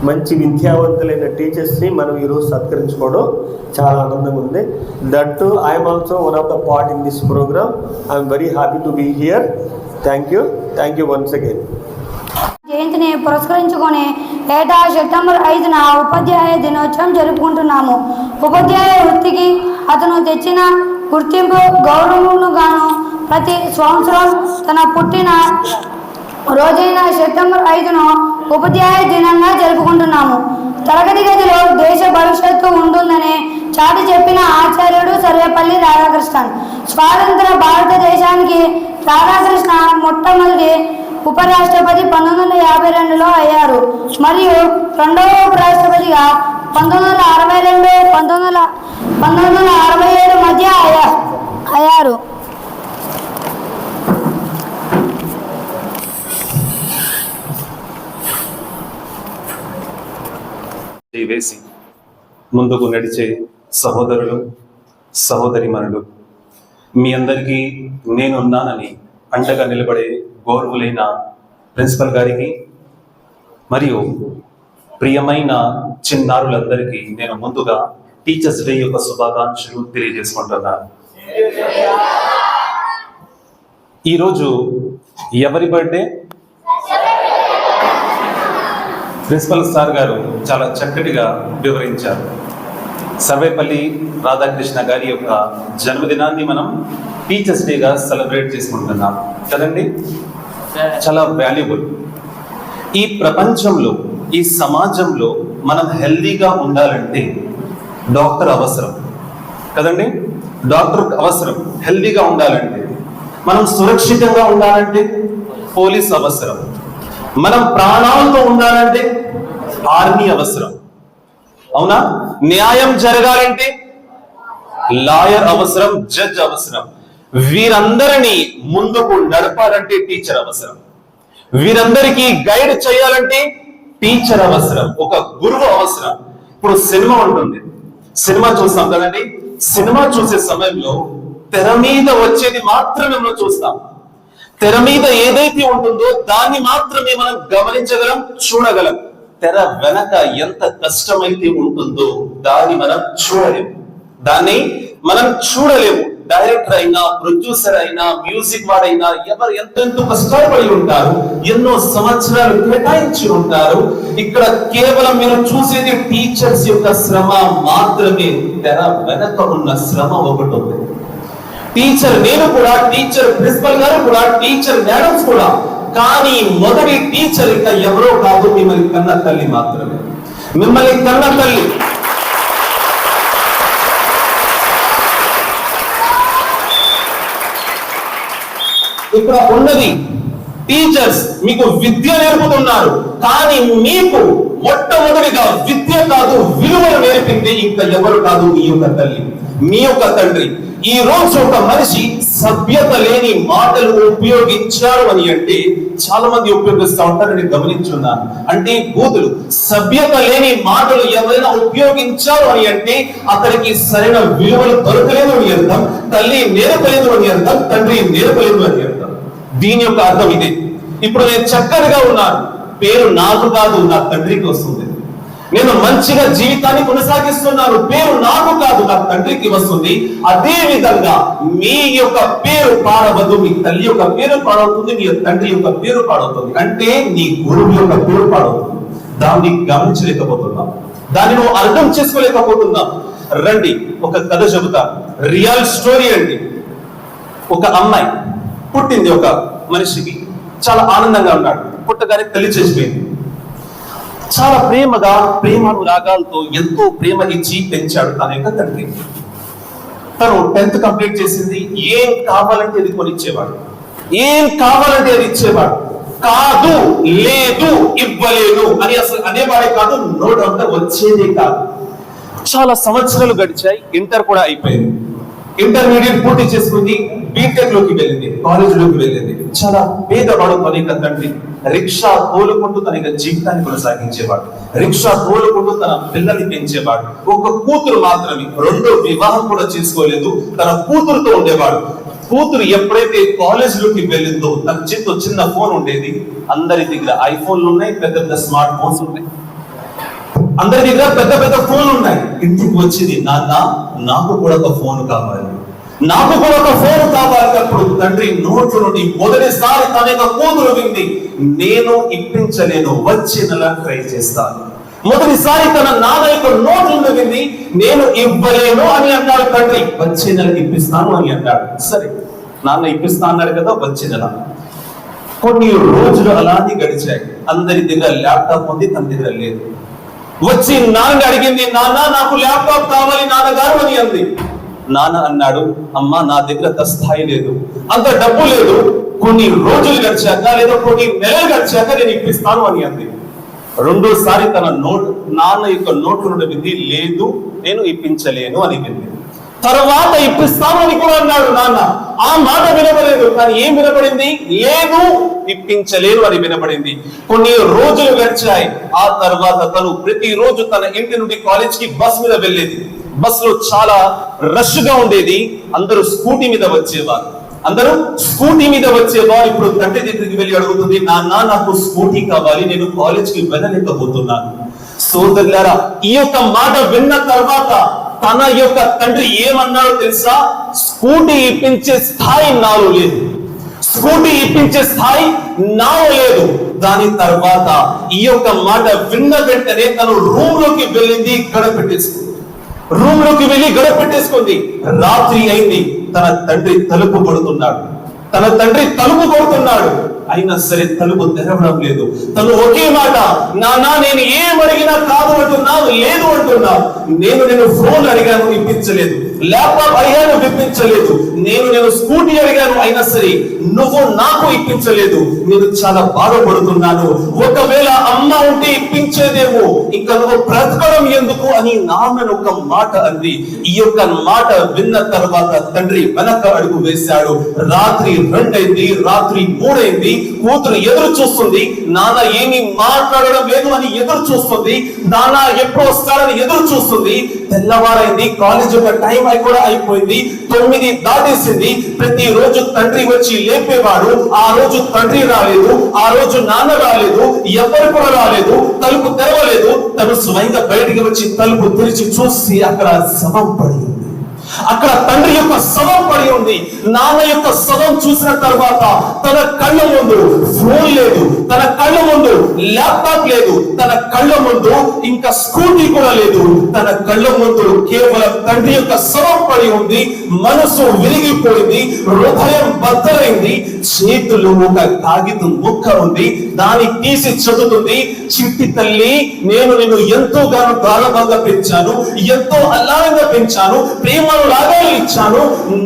Speaker 1: మంచి విద్యావంతులైన టీచర్స్ని మనం ఈరోజు సత్కరించుకోవడం చాలా ఆనందంగా ఉంది. That I'm also one of the part in this programme. I'm very happy to be here. Thank you once again.
Speaker 2: జయంతిని పురస్కరించుకొని ఏటా సెప్టెంబర్ 5న ఉపాధ్యాయ దినోత్సవం జరుపుకుంటున్నాము. ఉపాధ్యాయ వృత్తికి అతను తెచ్చిన గుర్తింపు, గౌరవమును గాను ప్రతి సంవత్సరం తన పుట్టిన రోజైన సెప్టెంబర్ 5ను ఉపాధ్యాయ దినంగా జరుపుకుంటున్నాము. తరగతి గదిలో దేశ భవిష్యత్తు ఉంటుందని చాటి చెప్పిన ఆచార్యుడు సర్వేపల్లి రాధాకృష్ణన్. స్వాతంత్ర భారతదేశానికి రాధాకృష్ణ మొట్టమొదటి ఉపరాష్ట్రపతి 1952లో అయ్యారు మరియు రెండవ ఉపరాష్ట్రపతిగా 1962-1967 మధ్య అయ్యారు.
Speaker 3: చేయి వేసి ముందుకు నడిచే సహోదరులు, సహోదరిమణులు, మీ అందరికీ నేనున్నానని అండగా నిలబడే గౌరవులైన ప్రిన్సిపల్ గారికి మరియు ప్రియమైన చిన్నారులందరికీ నేను ముందుగా టీచర్స్ డే యొక్క శుభాకాంక్షలు తెలియజేసుకుంటున్నాను. ఈరోజు ఎవరి బర్త్డే? ప్రిన్సిపల్ సార్ గారు చాలా చక్కటిగా వివరించారు. సర్వేపల్లి రాధాకృష్ణ గారి యొక్క జన్మదినాన్ని మనం టీచర్స్ డేగా సెలబ్రేట్ చేసుకుంటున్నాం కదండి. చాలా వాల్యుబుల్. ఈ ప్రపంచంలో, ఈ సమాజంలో మనం హెల్దీగా ఉండాలంటే డాక్టర్ అవసరం కదండి. డాక్టర్ అవసరం. హెల్దీగా ఉండాలంటే, మనం సురక్షితంగా ఉండాలంటే పోలీస్ అవసరం. మనం ప్రాణాలతో ఉండాలంటే ఆర్మీ అవసరం. అవునా? న్యాయం జరగాలంటే లాయర్ అవసరం, జడ్జ్ అవసరం. వీరందరినీ ముందుకు నడపాలంటే టీచర్ అవసరం. వీరందరికీ గైడ్ చేయాలంటే టీచర్ అవసరం, ఒక గురువు అవసరం. ఇప్పుడు సినిమా ఉంటుంది, సినిమా చూస్తాం కదండి. సినిమా చూసే సమయంలో తెర మీద వచ్చేది మాత్రమే మనం చూస్తాం. తెర మీద ఏదైతే ఉంటుందో దాన్ని మాత్రమే మనం గమనించగలం, చూడగలం. తెర వెనక ఎంత కష్టమైతే ఉంటుందో దాన్ని మనం చూడలేము, దాన్ని మనం చూడలేము. డైరెక్టర్ అయినా, ప్రొడ్యూసర్ అయినా, మ్యూజిక్ వాడైనా ఎవరు ఎంతెంతో కష్టపడి ఉంటారు, ఎన్నో సంవత్సరాలు కేటాయించి ఉంటారు. ఇక్కడ కేవలం మీరు చూసేది టీచర్స్ యొక్క శ్రమ మాత్రమే. తెర వెనక ఉన్న శ్రమ ఒకటి ఉంది. టీచర్ నేను కూడా, టీచర్ ప్రిన్సిపల్ గారు కూడా, టీచర్ మేడమ్స్ కూడా. కానీ మొదటి టీచర్ ఇంకా ఎవరో కాదు, మిమ్మల్ని కన్న తల్లి మాత్రమే. మిమ్మల్ని కన్న తల్లి. ఇక్కడ ఉన్నది టీచర్స్ మీకు విద్య నేర్పుతున్నారు, కానీ మీకు మొట్టమొదటిగా విద్య కాదు, విలువలు నేర్పింది ఇంకా ఎవరు కాదు, మీ యొక్క తల్లి, మీ యొక్క తండ్రి. ఈ రోజు ఒక మనిషి సభ్యత లేని మాటలు ఉపయోగించారు అని అంటే చాలా మంది ఉపయోగిస్తూ ఉంటారని గమనించున్నాను. అంటే బూతులు, సభ్యత లేని మాటలు ఎవరైనా ఉపయోగించారు అని అంటే అతనికి సరైన విలువలు దొరకలేదు అని అర్థం, తల్లి నేర్పలేదు అని అర్థం, తండ్రి నేర్పలేదు అని అర్థం. దీని యొక్క అర్థం ఇదే. ఇప్పుడు నేను చక్కగా ఉన్నాను, పేరు నాకు కాదు, నా తండ్రికి వస్తుంది. నేను మంచిగా జీవితాన్ని కొనసాగిస్తున్నాను, పేరు నాకు కాదు, నా తండ్రికి వస్తుంది. అదే విధంగా మీ యొక్క పేరు పాడవద్దు, మీ తల్లి యొక్క పేరు పాడవుతుంది, మీ తండ్రి యొక్క పేరు పాడవుతుంది. అంటే నీ గురువు యొక్క పేరు పాడవుతుంది. దాన్ని గమనించలేకపోతున్నాం, దాన్ని నువ్వు అర్థం చేసుకోలేకపోతున్నాం. రండి ఒక కథ చెబుతా, రియల్ స్టోరీ అండి. ఒక అమ్మాయి పుట్టింది ఒక మనిషికి, చాలా ఆనందంగా ఉన్నాడు. పుట్టగానే తల్లి చచ్చిపోయింది. చాలా ప్రేమగా, ప్రేమానురాగాలతో ఎంతో ప్రేమ ఇచ్చి పెంచాడు తన యొక్క తండ్రి. తను 10th కంప్లీట్ చేసింది. ఏం కావాలంటే అది కొనిచ్చేవాడు, ఏం కావాలంటే అది ఇచ్చేవాడు. కాదు, లేదు, ఇవ్వలేదు అని అసలు అనేవాడే కాదు, నోట్ అంతా వచ్చేదే కాదు. చాలా సంవత్సరాలు గడిచాయి. ఇంటర్ కూడా అయిపోయింది. ఇంటర్మీడియట్ పూర్తి చేసుకుంది, బీటెక్ లోకి వెళ్ళింది, కాలేజ్ లోకి వెళ్ళింది. చాలా పేదవాడు తన యొక్క తండ్రి. రిక్షా తోలుకుంటూ తన యొక్క జీవితాన్ని కొనసాగించేవాడు, రిక్షా తోలుకుంటూ తన పిల్లల్ని పెంచేవాడు. ఒక కూతురు మాత్రమే, రెండో వివాహం కూడా చేసుకోలేదు, తన కూతురుతో ఉండేవాడు. కూతురు ఎప్పుడైతే కాలేజ్ లోకి వెళ్ళిందో తన చేతిలో చిన్న ఫోన్ ఉండేది. అందరి దగ్గర ఐఫోన్లు ఉన్నాయి, పెద్ద పెద్ద స్మార్ట్ ఫోన్స్ ఉన్నాయి, అందరి దగ్గర పెద్ద పెద్ద ఫోన్లు ఉన్నాయి. ఇంటికి వచ్చింది, నాన్న నాకు కూడా ఒక ఫోన్ కావాలి, నాకు కూడా ఒక ఫోన్ కావాలి. అప్పుడు తండ్రి నోట్ల నుండి మొదటిసారి తన యొక్క కూతురు వింది, నేను ఇప్పించలేను, వచ్చే నెల ట్రై చేస్తాను. మొదటిసారి తన నాన్న యొక్క నోట్ల నుండి వింది, నేను ఇవ్వలేను అని అన్నాడు తండ్రి. వచ్చే నెల ఇప్పిస్తాను అని అన్నాడు. సరే నాన్న ఇప్పిస్తా అన్నాడు కదా, వచ్చే నెల. కొన్ని రోజులు అలానే గడిచాయి. అందరి దగ్గర ల్యాప్టాప్ ఉంది, తన దగ్గర లేదు. వచ్చి నాన్న అడిగింది, నాన్న నాకు ల్యాప్టాప్ కావాలి నాన్నగారు అని అంది. నాన్న అన్నాడు, అమ్మా నా దగ్గర అంత స్థాయి లేదు, అంత డబ్బు లేదు, కొన్ని రోజులు గడిచాక లేదా కొన్ని నెలలు గడిచాక నేను ఇప్పిస్తాను అని అంది. రెండోసారి తన నాన్న యొక్క నోట్ల నుండి వింది, లేదు నేను ఇప్పించలేను అని వింది. తర్వాత ఇప్పిస్తామని కూడా అన్నాడు నాన్న. ఆ మాట వినపడలేదు. కానీ ఏం వినపడింది? లేదు, ఇప్పించలేరు అని వినపడింది. కొన్ని రోజులు గడిచాయి. ఆ తర్వాత తను ప్రతిరోజు తన ఇంటి నుండి కాలేజ్ కి బస్ మీద వెళ్ళేది. బస్ లో చాలా రష్ గా ఉండేది. అందరూ స్కూటీ మీద వచ్చేవారు. ఇప్పుడు తండ్రి దగ్గరికి వెళ్ళి అడుగుతుంది, నాన్న నాకు స్కూటీ కావాలి, నేను కాలేజ్ కి వెళ్ళలేకపోతున్నాను. సోదరులారా, ఈ యొక్క మాట విన్న తర్వాత తన యొక్క తండ్రి ఏమన్నాడో తెలుసా? స్కూటీ ఇప్పించే స్థాయి నాలో లేదు, స్కూటీ ఇప్పించే స్థాయి నాలో లేదు. దాని తర్వాత ఈ యొక్క మాట విన్న వెంటనే తను రూమ్ లోకి వెళ్ళింది, గడపెట్టేసుకుంది. రాత్రి అయింది. తన తండ్రి తలుపు కొడుతున్నాడు. అయినా సరే తలుపు తెరవడం లేదు. తను ఒకే మాట, నాన్న నేను ఏం అడిగినా కాదు అంటున్నావు, లేదు అంటున్నావు. నేను ఫోన్ అడిగాను, ఇప్పించలేదు. ల్యాప్టాప్ అడిగాను, ఇప్పించలేదు. నేను స్కూటీ అడిగాను, అయినా సరే నువ్వు నాకు ఇప్పించలేదు. నేను చాలా బాధపడుతున్నాను. ఒకవేళ అమ్మ ఉంటే ఇప్పించేదేమో, ఇంకా నువ్వు బ్రతకడం ఎందుకు అని నాన్నను ఒక మాట అంది. ఈ యొక్క మాట విన్న తర్వాత తండ్రి వెనక అడుగు వేశాడు. రాత్రి 2 అయింది, రాత్రి 3 అయింది. కూతురు ఎదురు చూస్తుంది. నాన్న ఏమీ మాట్లాడడం లేదు అని ఎదురు చూస్తుంది. నాన్న ఎప్పుడు వస్తాడని ఎదురు చూస్తుంది. తెల్లవారైంది. కాలేజ్ యొక్క టైం కూడా అయిపోయింది. 9 దాటేసింది. ప్రతిరోజు తండ్రి వచ్చి లేపేవాడు. ఆ రోజు తండ్రి రాలేదు, ఆ రోజు నాన్న రాలేదు, ఎవరు కూడా రాలేదు. తలుపు తెరవలేదు. తను స్వయంగా బయటికి వచ్చి తలుపు తెరిచి చూసి అక్కడ శవం పడి ఉంది. అక్కడ తండ్రి యొక్క శవం పడి ఉంది. నాన్న యొక్క శవం చూసిన తర్వాత తన కళ్ళ ముందు ఫోన్ లేదు, తన కళ్ళ ముందు ల్యాప్టాప్ లేదు, తన కళ్ళ ముందు ఇంకా స్కూటీ కూడా లేదు. తన కళ్ళ ముందు కేవలం తండ్రి యొక్క శవం పడి ఉంది. మనసు విరిగిపోయింది, హృదయం బద్దలైంది. చేతులు ఒక కాగితం ముక్క ఉంది, దాన్ని తీసి చదువుతుంది. చిట్టి తల్లి, నేను నిన్ను ఎంతోగానో గాఢంగా పెంచాను, ఎంతో అల్లారంగా పెంచాను, ప్రేమను లాగాలు ఇచ్చాను.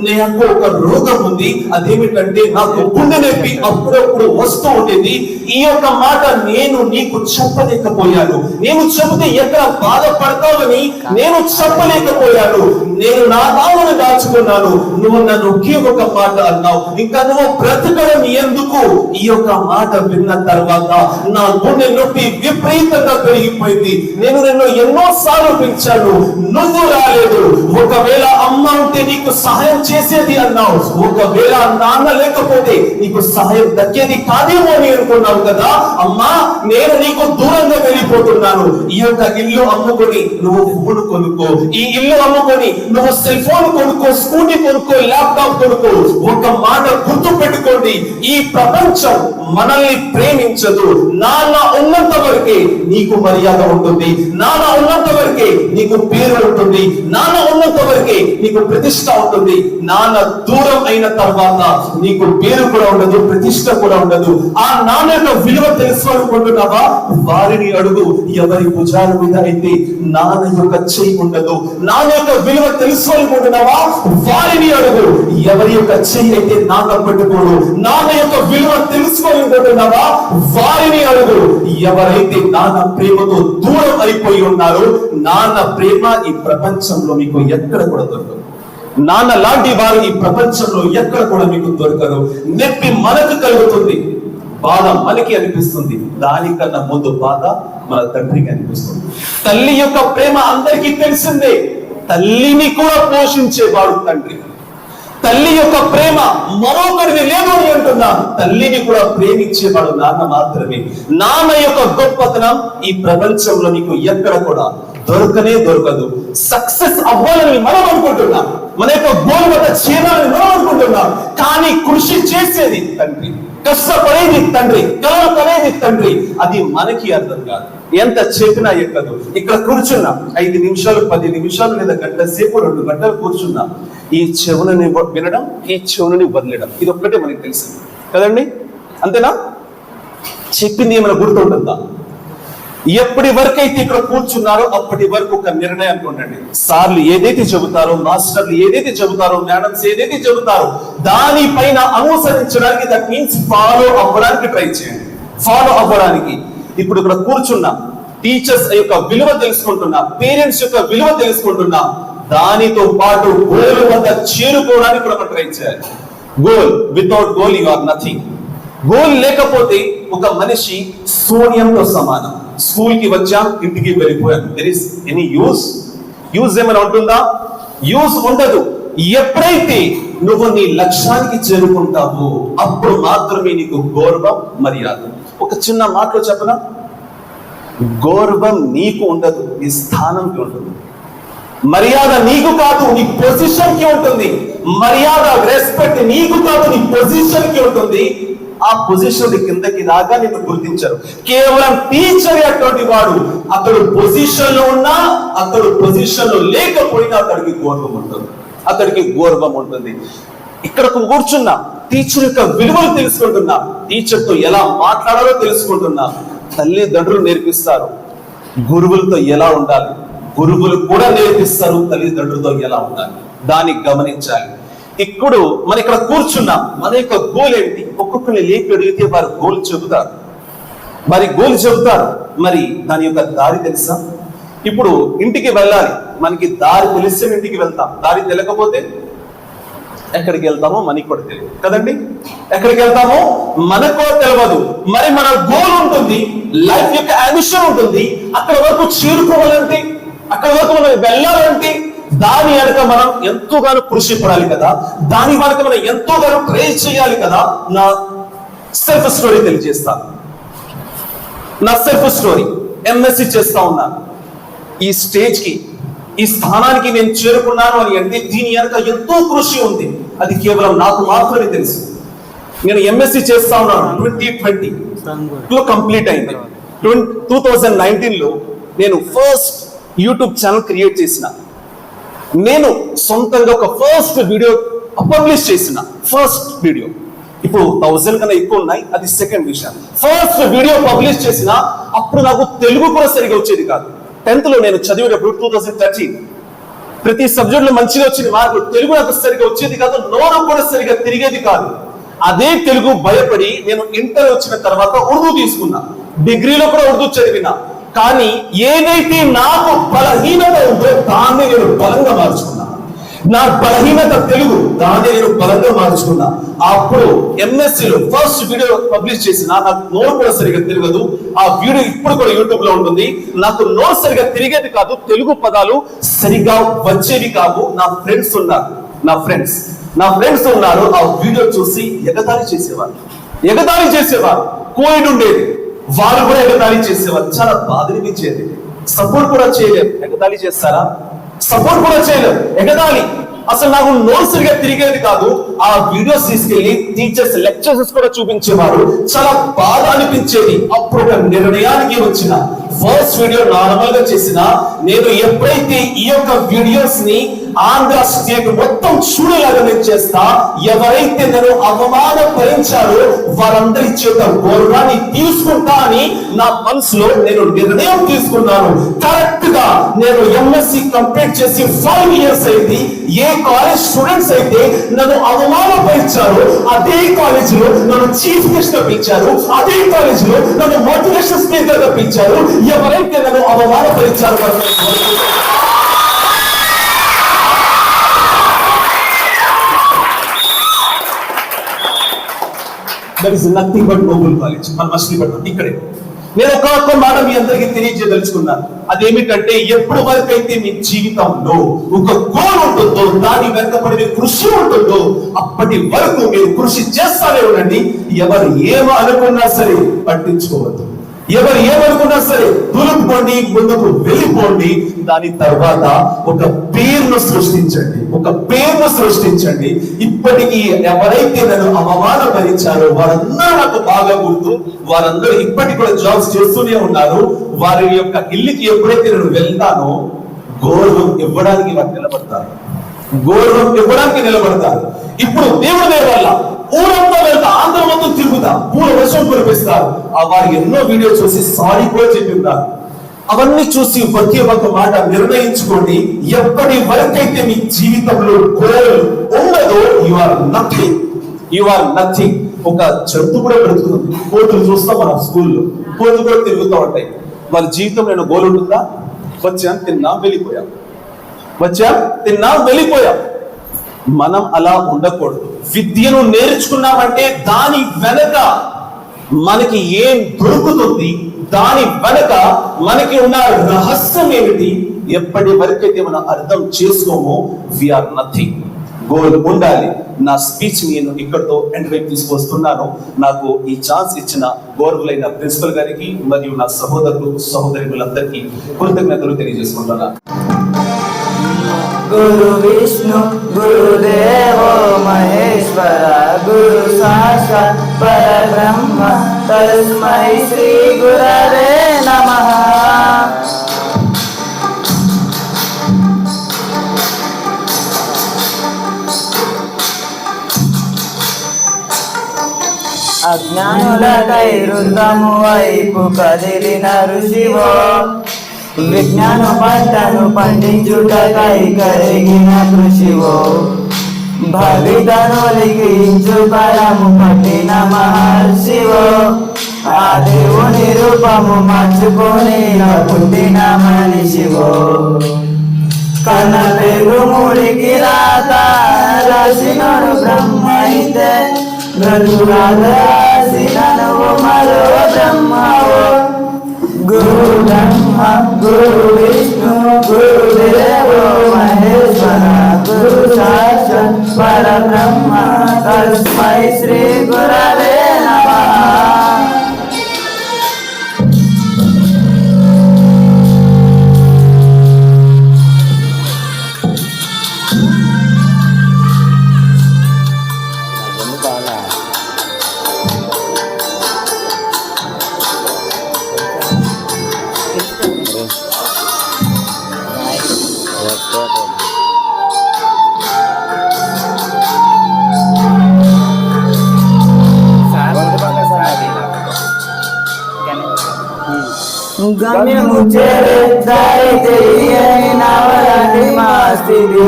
Speaker 3: నాకు ఒక రోగం ఉంది, అదేమిటంటే నాకు గుండె నొప్పి అప్పుడప్పుడు వస్తూ ఉండేది. ఈ యొక్క మాట నేను నీకు చెప్పలేకపోయాను. నేను చెబితే ఎక్కడ బాధపడతావని నేను చెప్పలేకపోయాను. నేను నా భావన దాచుకున్నాను. నువ్వు నన్ను ఒకే ఒక మాట అన్నావు, ఇంకా నువ్వు బ్రతకడం ఎందుకు? ఈ యొక్క మాట విన్న తర్వాత నా గుండె నొప్పి విపరీతంగా పెరిగిపోయింది. నేను నిన్ను ఎన్నో సార్లు పెంచాను, నువ్వు రాలేదు. ఒకవేళ అమ్మ ఉంటే నీకు సహాయం చేసేది అన్నావు, ఒకవేళ నాన్న లేకపోతే నీకు సహాయం దక్కేది కాదేమో అని అనుకున్నావు కదా. అమ్మా, నేను నీకు దూరంగా వెళ్ళిపోతున్నాను. ఈ యొక్క ఇల్లు అమ్ముకొని నువ్వు ఫోన్ కొనుక్కో, ఈ ఇల్లు అమ్ముకొని నువ్వు సెల్ ఫోన్ కొనుక్కో, స్కూటీ కొనుక్కో, ల్యాప్టాప్ కొనుక్కో. ఒక మాట గుర్తు పెట్టుకోండి, ఈ ప్రపంచం మనల్ని ప్రేమించదు. నాన్న ఉన్నంత వరకే నీకు మర్యాద ఉంటుంది, నాన్న ఉన్నంత వరకే నీకు పేరు ఉంటుంది, నాన్న ఉన్నంత వరకే నీకు ప్రతిష్ట ఉంటుంది. నాన్న దూరం అయిన తర్వాత నీకు పేరు కూడా ఉండదు, ప్రతిష్ట కూడా ఉండదు. ఆ నాన్న యొక్క విలువ తెలుసుకోవాలనుకుంటున్నావా? వారిని అడుగు. ఎవరి భుజాల మీద అయితే నాన్న యొక్క చెయ్యి ఉండదు. నాన్న యొక్క విలువ తెలుసుకోవాలనుకుంటున్నావా? వారిని అడుగు. ఎవరి యొక్క చెయ్యి అయితే నాన్న పట్టుకోడు. నాన్న యొక్క విలువ తెలుసుకోవాలనుకుంటున్నావా? వారిని అడుగు. ఎవరైతే నాన్న ప్రేమతో దూరం అయిపోయి ఉన్నారో, నాన్న ప్రేమ ఈ ప్రపంచంలో మీకు ఎక్కడ కూడా దొరకదు. నాన్న లాంటి వారు ఈ ప్రపంచంలో ఎక్కడ కూడా మీకు దొరకరు. నొప్పి మనకు కలుగుతుంది, బాధ మనకి అనిపిస్తుంది. దానికన్నా ముందు బాధ మన తండ్రికి అనిపిస్తుంది. తల్లి యొక్క ప్రేమ అందరికీ తెలిసిందే. తల్లిని కూడా పోషించేవాడు తండ్రి. తల్లి యొక్క ప్రేమ మరొకరిది లేదు అని అంటున్నాను. తల్లిని కూడా ప్రేమించేవాడు నాన్న మాత్రమే. నాన్న యొక్క గొప్పతనం ఈ ప్రపంచంలో నీకు ఎక్కడ కూడా దొరకదు. సక్సెస్ అవ్వాలని మనం అనుకుంటున్నాం, మన యొక్క గోల్ వద్ద చేరాలని మనం అనుకుంటున్నాం. కానీ కృషి చేసేది తండ్రి, కష్టపడేది తండ్రి, కలలు కనేది తండ్రి. అది మనకి అర్థం కాదు. ఎంత చెప్పినా ఎక్కదు. ఇక్కడ కూర్చున్నా 5 నిమిషాలు, 10 నిమిషాలు లేదా గంట సేపు, 2 గంటలు కూర్చున్నా. ఈ చెవులని వినడం, ఈ చెవులని వదిలేయడం, ఇది ఒక్కటే మనకి తెలుసు కదండి. అంతేనా? చెప్పింది ఏమైనా గుర్తుంటుందా? ఎప్పటి వరకు అయితే ఇక్కడ కూర్చున్నారో అప్పటి వరకు ఒక నిర్ణయం ఉండండి. సార్లు ఏదైతే చెబుతారో, మాస్టర్లు ఏదైతే చెబుతారో, మేడమ్స్ ఏదైతే చెబుతారో దానిపైన అనుసరించడానికి, దట్ మీన్స్ ఫాలో అవ్వడానికి ట్రై చేయండి. ఫాలో అవ్వడానికి ఇప్పుడు ఇక్కడ కూర్చున్నా, టీచర్స్ యొక్క విలువ తెలుసుకుంటున్నా, పేరెంట్స్ యొక్క విలువ తెలుసుకుంటున్నా. దానితో పాటు గోల్ వద్ద చేరుకోవడానికి కూడా మనం ట్రై చేయాలి. Goal, without goal you are nothing. Goal లేకపోతే ఒక మనిషి శూన్యంతో సమానం. స్కూల్ కి వచ్చాం, ఇంటికి వెళ్ళిపోయాం. దెర్ ఇస్ ఎనీ యూజ్ ఏమైనా ఉంటుందా? యూజ్ ఉండదు. ఎప్పుడైతే నువ్వు నీ లక్ష్యానికి చేరుకుంటావో అప్పుడు మాత్రమే నీకు గౌరవం, మర్యాద. ఒక చిన్న మాటలో చెప్పనా, గౌరవం నీకు ఉండదు, నీ స్థానంకి ఉంటుంది. మర్యాద నీకు కాదు, నీ పొజిషన్ కి ఉంటుంది. మర్యాద, రెస్పెక్ట్ నీకు కాదు, నీ పొజిషన్ కి ఉంటుంది. ఆ పొజిషన్ కిందకి రాగా నిన్ను గుర్తించరు. కేవలం టీచర్ అటువంటి వాడు అతడు పొజిషన్ లో ఉన్నా, అతడు పొజిషన్ లో లేకపోయినా అతడికి గౌరవం ఉంటుంది, అతడికి గౌరవం ఉంటుంది. ఇక్కడ కూర్చున్నా, టీచర్ యొక్క విలువలు తెలుసుకుంటున్నా, టీచర్ తో ఎలా మాట్లాడాలో తెలుసుకుంటున్నా. తల్లిదండ్రులు నేర్పిస్తారు గురువులతో ఎలా ఉండాలి, గురువులు కూడా నేర్పిస్తారు తల్లిదండ్రులతో ఎలా ఉండాలి. దాన్ని గమనించాలి. ఇప్పుడు మన ఇక్కడ కూర్చున్నాం, మన యొక్క గోల్ ఏంటి? ఒక్కొక్కరిని లేపి అడిగితే వారు గోల్ చెబుతారు, మరి దాని యొక్క దారి తెలుసా? ఇప్పుడు ఇంటికి వెళ్ళాలి, మనకి దారి తెలిస్తే ఇంటికి వెళ్తాం. దారి తెలియకపోతే ఎక్కడికి వెళ్తామో మనకి కూడా తెలియదు కదండి. ఎక్కడికి వెళ్తామో మనకు తెలియదు. మరి మన గోల్ ఉంటుంది, లైఫ్ యొక్క అంబిషన్ ఉంటుంది. అక్కడ వరకు చేరుకోవాలంటే, అక్కడ వరకు మనం వెళ్ళాలంటే దాని వెనక మనం ఎంతోగానో కృషి పడాలి కదా, దాని వెనక మనం ఎంతోగానో ట్రై చేయాలి కదా. నా సెల్ఫ్ స్టోరీ తెలియజేస్తాను. నా సెల్ఫ్ స్టోరీ ఎంఎస్సి చేస్తా ఉన్నాను. ఈ స్టేజ్ కి, ఈ స్థానానికి నేను చేరుకున్నాను అని అంటే దీని వెనక ఎంతో కృషి ఉంది. అది కేవలం నాకు మాత్రమే తెలుసు. నేను ఎంఎస్సి చేస్తా ఉన్నాను. 2020 కంప్లీట్ అయింది. 2019 లో నేను ఫస్ట్ యూట్యూబ్ ఛానల్ క్రియేట్ చేసిన. నేను సొంతంగా ఒక ఫస్ట్ వీడియో పబ్లిష్ చేసిన. ఫస్ట్ వీడియో ఇప్పుడు 1000 కన్నా ఎక్కువ ఉన్నాయి, అది సెకండ్ విషయం. ఫస్ట్ వీడియో పబ్లిష్ చేసిన అప్పుడు నాకు తెలుగు కూడా సరిగా వచ్చేది కాదు. 10th లో నేను చదివేటప్పుడు 2013 ప్రతి సబ్జెక్ట్ లో మంచిగా వచ్చిన మార్కులు, తెలుగు నాకు సరిగా వచ్చేది కాదు, నోరు కూడా సరిగా తిరిగేది కాదు. అదే తెలుగు భయపడి నేను ఇంటర్ వచ్చిన తర్వాత ఉర్దూ తీసుకున్నా. డిగ్రీలో కూడా ఉర్దూ చదివినా. కానీ ఏదైతే నాకు బలహీనత ఉందో దాన్ని నేను బలంగా మార్చుకున్నా. నా బలహీనత తెలుగు, దాన్ని నేను బలంగా మార్చుకున్నా. అప్పుడు ఎంఎస్సీలో ఫస్ట్ వీడియో పబ్లిష్ చేసిన. నాకు నోరు కూడా సరిగా తిరగదు. ఆ వీడియో ఇప్పుడు కూడా యూట్యూబ్ లో ఉంటుంది. నాకు నోరు సరిగా తిరిగేది కాదు, తెలుగు పదాలు సరిగా వచ్చేవి కావు. నా ఫ్రెండ్స్ ఉన్నారు. ఆ వీడియో చూసి ఎగతాళి చేసేవారు. కోవిడ్ ఉండేది, వాళ్ళు కూడా ఎగతాళి చేసేవారు. చాలా బాధ అనిపించేది. సపోర్ట్ కూడా చేయలేరు. ఎగతాళి చేస్తారా? సపోర్ట్ కూడా చేయలేరు. ఎగతాళి. అసలు నాకు నోరు సరిగా తిరిగేది కాదు. ఆ వీడియోస్ తీసుకెళ్లి టీచర్స్, లెక్చరర్స్ కూడా చూపించేవారు. చాలా బాధ అనిపించేది. అప్పుడు ఒక నిర్ణయానికి వచ్చిన. ఫస్ట్ వీడియో నార్మల్ గా చేసిన. నేను ఎప్పుడైతే ఈ యొక్క వీడియోస్ ని ఆంధ్ర స్టేట్ మొత్తం చూడలాగా నేను చేస్తా, ఎవరైతే నేను అవమానపరిచారో వారందరి చేత గౌరవాన్ని తీసుకుంటా అని నా మనసులో నేను నిర్ణయం తీసుకున్నాను. కరెక్ట్ గా నేను ఎంఎస్సి కంప్లీట్ చేసి 5 years అయింది. ఏ కాలేజ్ స్టూడెంట్స్ అయితే నన్ను అవమానపరిచారో అదే కాలేజ్ లో నన్ను చీఫ్ గెస్ట్ గా పిలిచారు. అదే కాలేజ్ లో నన్ను మోటివేషన్ స్పీకర్ గా పిలిచారు. ఎవరైతే నన్ను అవమానపరిచారో that is nothing but Noble College, మన మచిలీపట్నం. ఇక్కడే నేను ఒక్క మాట మీ అందరికీ తెలియజేయదలుచుకున్నాను. అదేమిటంటే, ఎప్పుడు వరకైతే మీ జీవితంలో ఒక గోల్ ఉంటుందో, దాని వెనకబడి కృషి ఉంటుందో, అప్పటి వరకు మీరు కృషి చేస్తానే ఉండండి. ఎవరు ఏమో అనుకున్నా సరే పట్టించుకోవద్దు. ఎవరు ఏమనుకున్నా సరే దులుపుకోండి, ముందుకు వెళ్ళిపోండి. దాని తర్వాత ఒక పేరును సృష్టించండి. ఇప్పటికీ ఎవరైతే నన్ను అవమానపరిచారో వారందరూ నాకు బాగా గుర్తు. వారందరూ ఇప్పటికి కూడా జాబ్స్ చేస్తూనే ఉన్నారు. వారి యొక్క ఇల్లుకి ఎప్పుడైతే నేను వెళ్తానో గౌరవం ఇవ్వడానికి వారు నిలబడతారు. ఇప్పుడు దేవుడి వల్ల ఊరంతా వెళ్తా, ఆంధ్ర మొత్తం తిరుగుతా, పూల వర్షం కురిపిస్తారు. వారు ఎన్నో వీడియో చూసి సారీ కూడా చెప్పి ఉంటారు. అవన్నీ చూసి ఒకే ఒక మాట నిర్ణయించుకోండి. ఎప్పటి వరకైతే మీ జీవితంలో గోల్ ఉండదో యు ఆర్ నథింగ్. ఒక జంతువు కూడా బ్రతుకుతుంది. కోతులు చూస్తాం మనం స్కూల్లో, కోతులు కూడా తిరుగుతూ ఉంటాయి. వాళ్ళ జీవితంలో నేను గోల్ ఉంటుందా? వచ్చాను, తిన్నా, వెళ్ళిపోయాం. వచ్చాం, తిన్నాం, వెళ్ళిపోయాం. మనం అలా ఉండకూడదు. విద్యను నేర్చుకున్నామంటే దాని వెనక మనకి ఏం దొరుకుతుంది, దాని వెనక మనకి ఉన్న రహస్యం ఏమిటి, ఎప్పటి వరకైతే మనం అర్థం చేసుకోమో వీఆర్ నథింగ్. గోల్ ఉండాలి. నా స్పీచ్ నేను ఇక్కడితో ఎండ్ వైపు తీసుకొస్తున్నాను. నాకు ఈ ఛాన్స్ ఇచ్చిన గౌరవులైన ప్రిన్సిపల్ గారికి మరియు నా సహోదరులు సహోదరులందరికీ కృతజ్ఞతలు తెలియజేసుకుంటున్నాను.
Speaker 4: గురు విష్ణు గురుదేవో మహేశ్వర గురు సాక్షాత్ పరబ్రహ్మ తస్మై శ్రీ గురవే నమః. అజ్ఞానులకై వృందము వైపు కదిలిన ఋషివో, విజ్ఞాన పంటను పండించుటకై కరిగిన కృషివో, భవితనులికి ఇంచు బలము పట్టిన మహర్షివో, ఆ దేవుని రూపము మార్చుకొని పుట్టిన మనిషివో, కన పెరుగుముడికి రాత రాసినడు బ్రహ్మ అయితే రాసిన మరో బ్రహ్మవో. గురు బ్రహ్మ గురు విష్ణు గురుదేవో మహేశ్వర గురు సాక్షాత్ పరబ్రహ్మ తస్మై శ్రీ గురవే నమః. గమ్యము చేరే దారి తెలియని నవలాంటి మా స్థితి,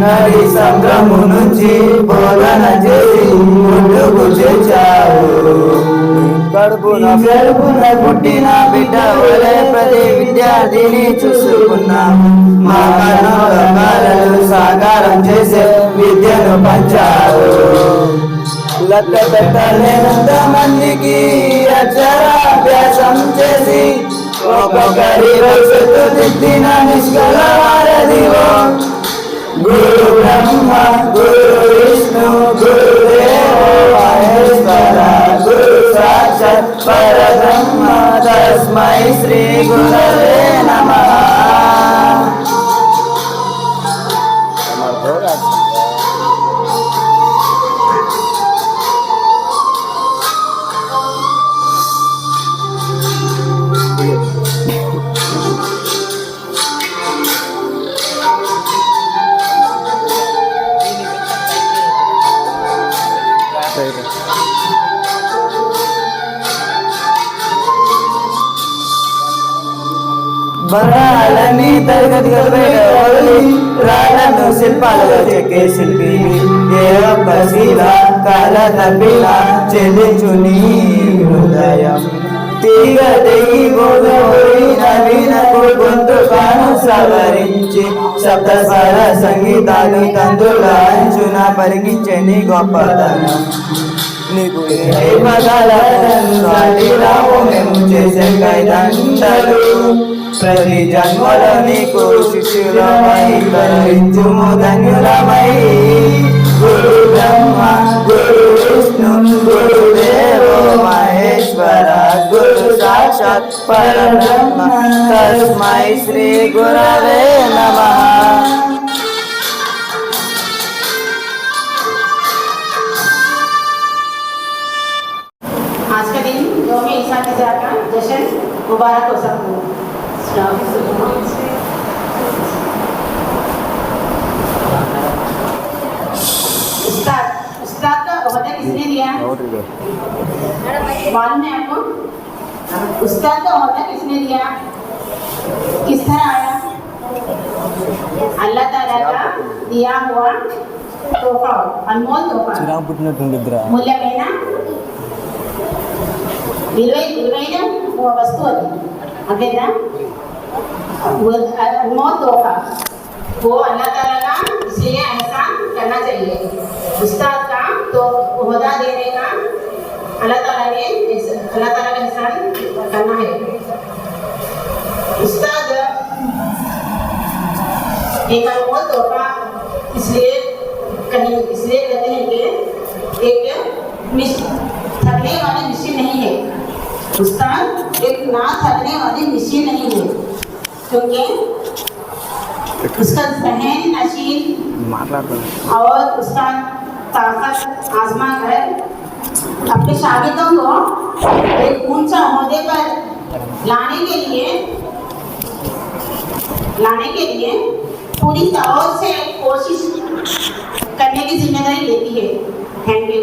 Speaker 4: నడి సంద్రము నుంచి బోధన చేసి ముందుకు చేర్చావు. కడుపున పుట్టిన బిడ్డ వలె ప్రతి విద్యార్థిని చూసుకున్నాము. మా కళలు సాకారం చేసే విద్యను పంచావు. లెక్క పెట్టలేనంత మందికి అక్షరాభ్యాసం చేసి ఒక్కొక్కరి భవిష్యత్తు దిద్దిన నిష్కల వారధివో. గురు బ్రహ్మ గురు విష్ణు గురుదేవో మహేశ్వర గురు సాక్షాత్ పరబ్రహ్మ తస్మై శ్రీ గురవే నమః. బరాలని తరగతి వదిలి రాళ్ళను శిల్పాలలో చెక్కే శిల్పి, ఏ ఒక్క శీల కాల తప్పిన చెల్లించు నీ హృదయం. తీగ తెగి గోదోరి నవీనకు గొంతు కాను సవరించి శబ్ద స్వర సంగీతాలు తంతుల అంచున పరిగించే నీ గొప్పతనం. నీకు రావు మేము చేసే కైదండలు, ప్రతి జన్మలో నీకు శిష్యులమై కరుణించుము ధన్యులమై. గురు బ్రహ్మ గురు విష్ణు గురుదేవో మహేశ్వర గురు సాక్షాత్ పరబ్రహ్మ తస్మై శ్రీ గురవే నమః.
Speaker 5: आज का दिन जो में ईसा मसीह का जश्न मुबारक हो सकता है। उस्ताद का ओहदा किसने दिया? मालूम है आपको? उस्ताद का ओहदा किसने दिया? किस तरह आया? अल्लाह ताला का दिया हुआ तोहफा, अनमोल तोहफा, मूल्यమైన విలువైన వస్తువు అది. అంతేనా? అన్మోల్ తోహఫా, वो अल्लाह ताला का इसलिए एहसान करना चाहिए। उस्ताद का तो ओहदा देने का अल्लाह ताला का एहसान करना है। उस्ताद एक अनमोल तोहफा इसलिए कहते हैं कि एक थकने वाली मशीन नहीं है। उस्ताद एक ना थकने वाली मशीन नहीं है, क्योंकि उसका जहन नशीन और उसका ताकत आजमा कर अपने शागिर्दों को एक ऊंचा ओहदे पर लाने के लिए पूरी तौर से कोशिश करने की जिम्मेदारी लेती है। Thank you.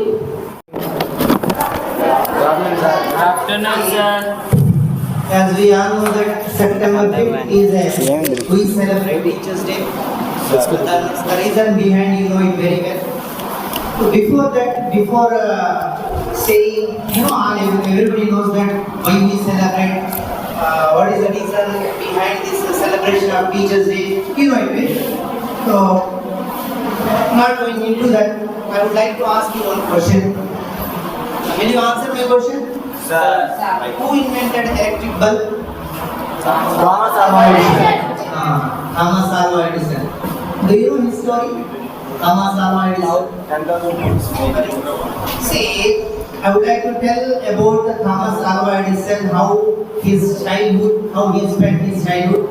Speaker 6: Afternoon, sir.
Speaker 4: As we all know that September 5th is we celebrate Teachers' Day. The reason behind you know it very well. So before saying, everybody knows that why we celebrate, what is the reason behind this celebration of Teachers' Day, you know it well. So not going into that, I would like to ask you one question. Can you answer my question?
Speaker 6: Sir.
Speaker 4: Who invented electric bulb? Thomas Alva Edison. Thomas Alva Edison. Do you know his story? Thomas Alva Edison. See, I would like to tell about the Thomas Alva Edison, how he spent his childhood,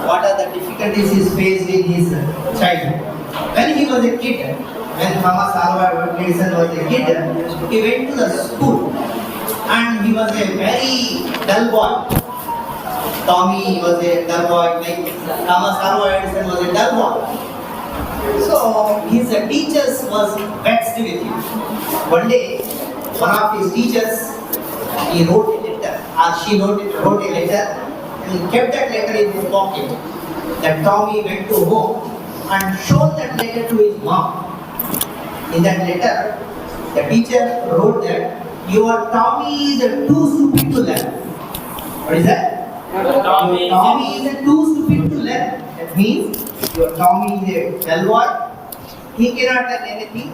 Speaker 4: what are the difficulties he faced in his childhood. When he was a kid, when Thomas Alva Edison was a kid, he went to the school and he was a very dull boy. Tommy was a dull boy, like Thomas Alva Edison was a dull boy. So his teachers was vexed with him. One day, one of his teachers, he wrote a letter, or she wrote a letter, and he kept that letter in his pocket. That Tommy went to home and showed that letter to his mom. In that letter, the teacher wrote that your Tommy is too stupid to learn. What is that?
Speaker 6: Tommy
Speaker 4: is too stupid to learn. That means your Tommy is a dull boy. He cannot learn anything.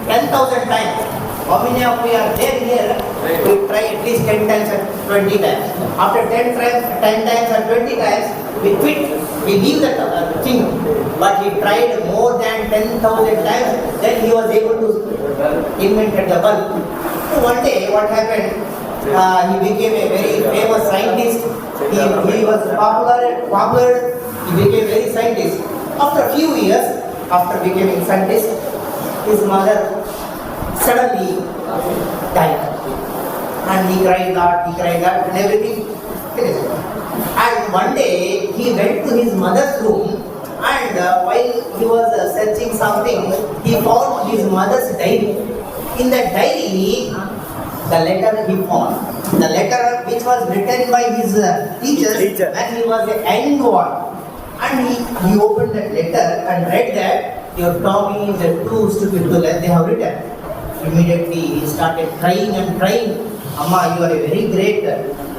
Speaker 4: $10,000 times. How many of we are there here? We try at least 10 times or 20 times. After 10 times or 20 times, we quit. he leave that thing, but he tried more than 10,000 times, then he was able to invent the bulb. So one day what happened, he became a very famous scientist, he was popular, he became very scientist. After a few years, after becoming scientist, his mother suddenly died. And he cried that, and everything finished. And one day he went to his mother's room, and while he was searching something, he found his mother's diary. In that diary, the letter he found, the letter which was written by his teachers when he was a young one. And he opened that letter and read that your Tommy is a too stupid to let they have written. Immediately he started crying and crying. Amma, you are a very great.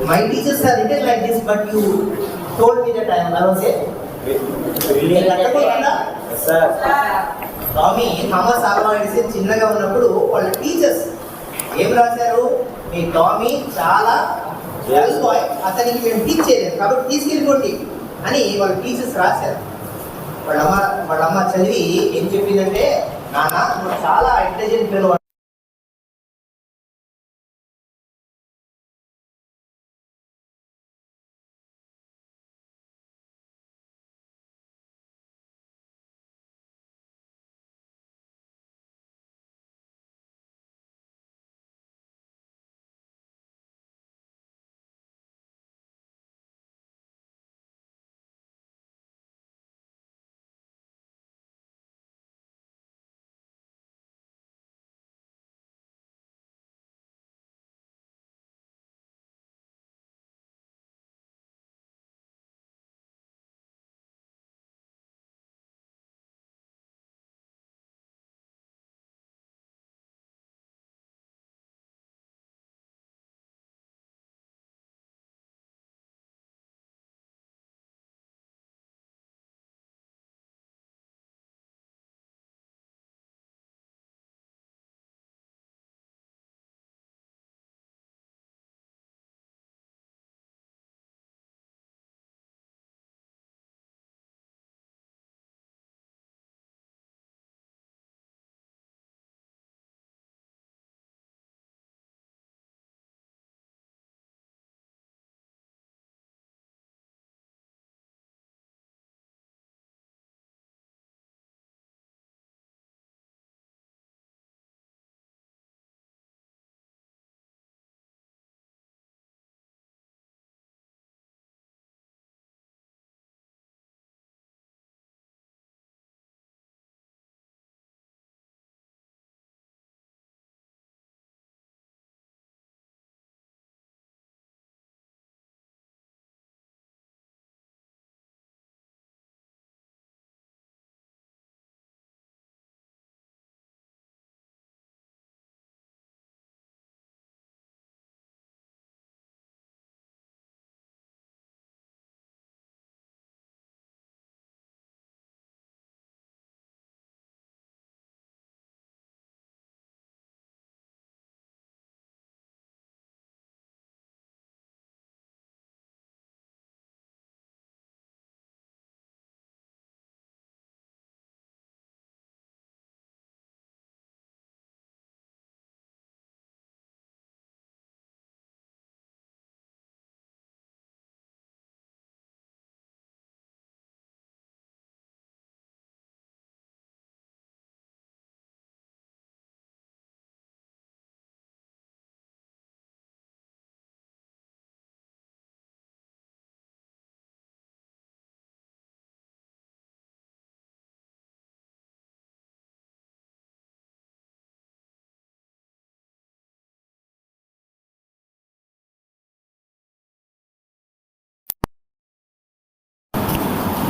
Speaker 4: My teachers are written like this, but you told me that I was a. Tommy Thomas Alva Edison చిన్నగా ఉన్నప్పుడు వాళ్ళ టీచర్స్ ఏం రాశారు, మీ టామీ చాలా వెల్ బాయ్, అతనికి మేము టీచ్ చేయలేదు కాబట్టి తీసుకెళ్ళిపోండి అని వాళ్ళ టీచర్స్ రాశారు. వాళ్ళ అమ్మ చదివి ఏం చెప్పిందంటే, నాన్న నువ్వు చాలా ఇంటెలిజెంట్ పిల్లలు.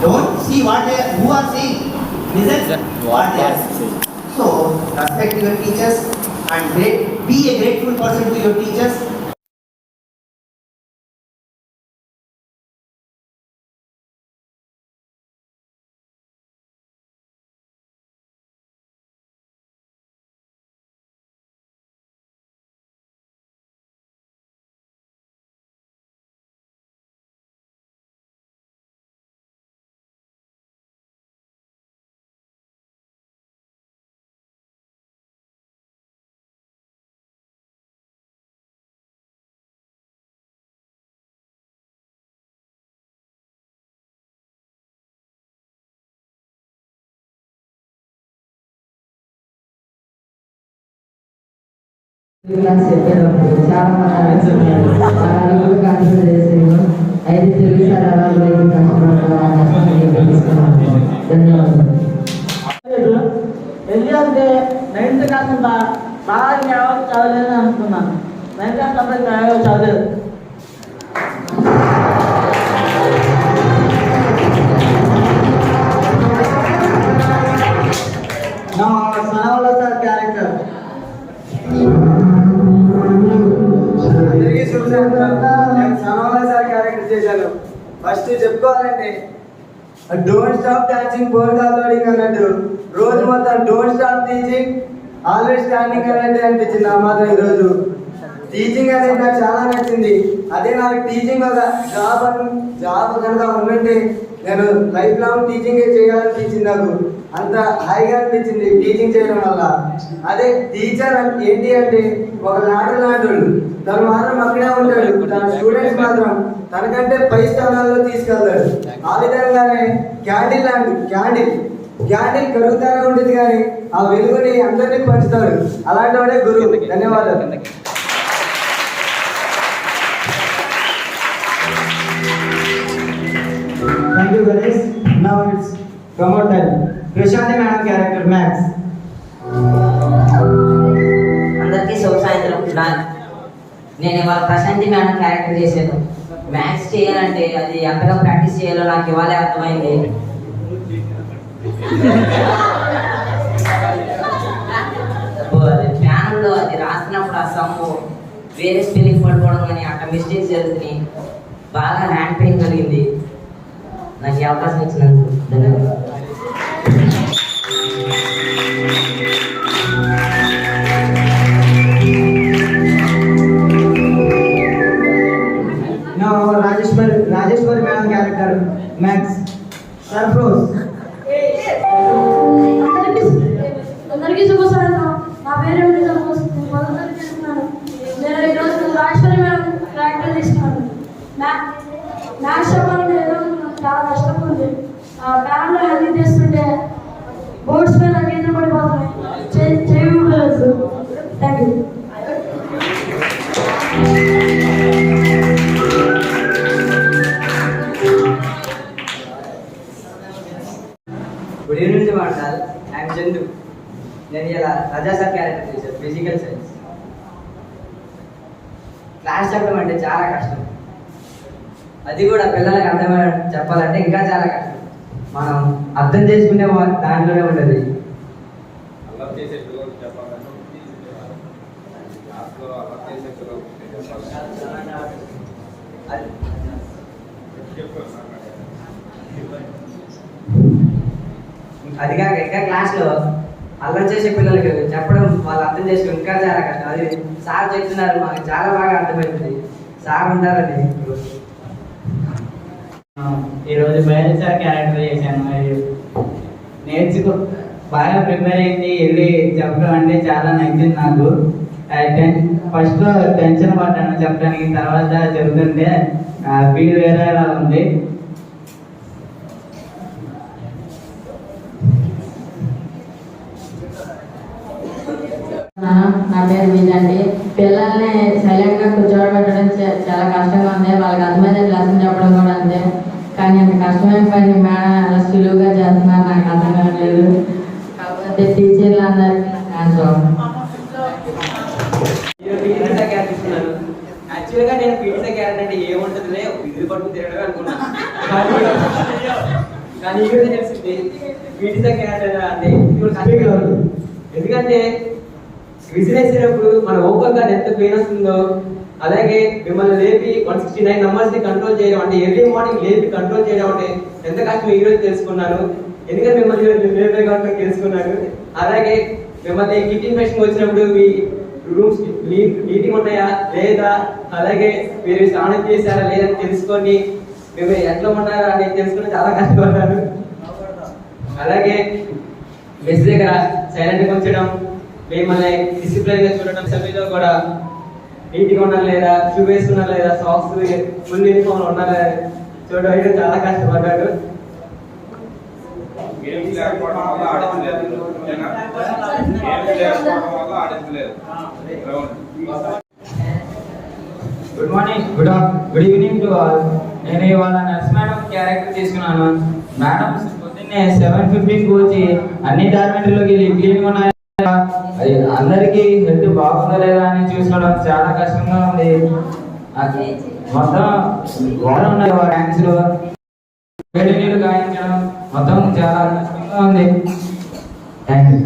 Speaker 4: Don't see who are saying. Listen what they are saying. So respect your teachers and be a grateful person to your teachers.
Speaker 7: Class చెప్పేటప్పుడు చాలా మంది అడుగులు కాన్సన్ట్రేట్ చేసేవారు. అయితే తెలుగు సార్ అలా కష్టపడతారు. ధన్యవాదాలు.
Speaker 8: ఎందుకంటే 9th క్లాస్ అంతా బాగా చదవలేదని అనుకున్నాను. 9th క్లాస్ అంతా చదవలేదు. నా సనవల సార్ క్యారెక్టర్ అందరికీ నేను సనవల సార్ క్యారెక్టర్ చేశాను. ఫస్ట్ చెప్పుకోవాలంటే don't stop dancing four loading అన్నట్టు రోజు మొత్తం don't stop teaching always standing అన్నట్టు అనిపించింది నా మాత్రం ఈరోజు. టీచింగ్ అనేది నాకు చాలా నచ్చింది. అదే నాకు టీచింగ్ ఒక జాబ్ కనుక ఉన్నట్టే నేను లైఫ్ లాంగ్ టీచింగ్ చేయాలనిపించింది. నాకు అంత హాయిగా అనిపించింది టీచింగ్ చేయడం వల్ల. అదే టీచర్ ఏంటి అంటే ఒక లాంటి లాంటోడు, తను మాత్రం అక్కడే ఉంటాడు, తన స్టూడెంట్స్ మాత్రం తనకంటే పై స్థానాల్లో తీసుకెళ్తాడు. ఆ విధంగానే క్యాండిల్ కరుగుతానే ఉంటుంది కానీ ఆ వెలుగుని అందరినీ పంచుతాడు. అలాంటి వాడే గురువు. ధన్యవాదాలు. Thank you, guys. Now it's promote time. Prashanti madam character Max.
Speaker 7: అందరికీ శుభ సాయంత్రం. నేను ఇవాళ ప్రశాంతి మేడం క్యారెక్టర్ చేశాను. మ్యాథ్స్ చేయాలంటే అది ఎంతగా ప్రాక్టీస్ చేయాలో నాకు ఇవాళే అర్థమైంది. ప్యానల్లో అది రాసినప్పుడు ఆ సమ్ము వేరే స్పెల్లింగ్ పడిపోవడం కానీ అట్లా మిస్టేక్స్ జరుగుతున్నాయి. బాగా హ్యాండ్ పెయిన్ కలిగింది. నాకు ఈ అవకాశం ఇచ్చినందుకు ధన్యవాదాలు.
Speaker 8: రాజేశ్వరి మేడం క్యారెక్టర్ మ్యాక్స్. సర్ఫ్రోజ్.
Speaker 2: అందరికీ శుభ సాయంత్రం. నా పేరు మొదటి చేస్తున్నాను. నేను ఈరోజు రాజేశ్వరి మేడం క్యారెక్టర్ తీసుకున్నాను. మ్యాథ్స్ చెప్పాలంటే ఏదో చాలా కష్టంగా ఉంది. బ్యాన్లో హెల్దీ చేస్తుంటే బోర్డ్స్ మీద గీతలు పడిపోతున్నాయి. చేయలేదు. Thank you.
Speaker 7: గుడ్ ఈవినింగ్ మాట్లాడాలి. ఐఎమ్ చందు. నేను ఇలా రజా సార్ క్యారెక్టర్ చేశాను. Physical science. క్లాస్ చెప్పడం అంటే చాలా కష్టం. అది కూడా పిల్లలకు అర్థమయ్యే చెప్పాలంటే ఇంకా చాలా కష్టం. మనం అర్థం చేసుకునే దాంట్లోనే ఉండదు. అది కాక ఇంకా క్లాస్లో అల్లరి చేసే పిల్లలకి చెప్పడం వాళ్ళు అర్థం చేసుకుని ఇంకా చాలా కష్టం. అది సార్ చెప్తున్నారు, మాకు చాలా బాగా అర్థమవుతుంది. సార్ ఉంటారని
Speaker 8: ఈరోజు బయాలజీ సార్ క్యారెక్టర్ చేశాను. నేర్చుకో బాగా ప్రిపేర్ అయింది వెళ్ళి చెప్పడం అంటే చాలా నచ్చింది నాకు. ఫస్ట్ టెన్షన్ పడ్డాను చెప్పడానికి, తర్వాత చెబుతుంటే ఫీల్ వేరేలా ఉంది.
Speaker 7: నా పేరు విజయండి. పిల్లల్ని సైలెంట్గా కూర్చోబెట్టడం చాలా కష్టంగా ఉంది. వాళ్ళకి అర్థమైన లెసన్ చెప్పడం కూడా అంతే. కానీ అంత కష్టమైన పని మేడం అలా సులువుగా చేస్తున్నారు, నాకు అర్థం కావట్లేదు. కాకపోతే టీచర్లు అందరికీ
Speaker 9: యాక్చువల్గా నేను పీటీ క్యారెక్టర్ అంటే ఏముంటుందిలే విధులు పట్టుకు తిరగడమే అనుకున్నాను. కానీ ఇక్కడ తెలిసింది పీటీ క్యారెక్టర్ అంటే ఎందుకంటే విసిరేసినప్పుడు మన ఓపెన్ గార్డ్ ఎంత పెయిన్ వస్తుందో, అలాగే మిమ్మల్ని లేపి 169 numbers ని కంట్రోల్ చేయడం అంటే ఎర్లీ మార్నింగ్ లేపి కంట్రోల్ చేయడం అంటే ఎంత కష్టం ఈ రోజు తెలుసుకున్నాను. ఎందుకంటే మిమ్మల్ని లేపే కాబట్టి తెలుసుకున్నాను. అలాగే మిమ్మల్ని కిట్ ఇన్ఫెక్షన్ వచ్చినప్పుడు మీ రూమ్స్ నీట్గా ఉన్నాయా లేదా, అలాగే మీరు స్నానం చేశారా లేదని తెలుసుకొని మేము ఎట్లా ఉన్నారా అని తెలుసుకుని చాలా కష్టపడ్డాను. అలాగే మెస్ దగ్గర సైలెంట్గా ఉంచడం, మిమ్మల్ని డిసిప్లైన్ గా చూడడం, సభ్యులో కూడా నీట్గా ఉన్నారు లేదా, షూ వేసుకున్నారు లేదా, సాక్స్ ఫుల్ యూనిఫామ్ ఉన్నారా చూడడం చాలా కష్టపడ్డాడు.
Speaker 10: ఆడించలేదు
Speaker 6: good morning, good evening to all. నేను ఇవాళ నర్స్ మేడం క్యారెక్టర్ తీసుకున్నాను. మేడం పొద్దున్నే 7:15కి వచ్చి అన్ని డార్మెంటరీలోకి వెళ్ళి క్లీన్గా ఉన్నాయా, అందరికీ హెల్త్ బాగుందా లేదా అని చూసుకోవడం చాలా కష్టంగా ఉంది. మొత్తం వాటర్ ఉన్నాయి ట్యాంక్స్లో, వేడి నీళ్ళు కాయించడం మొత్తం చాలా కష్టంగా ఉంది. Thank you.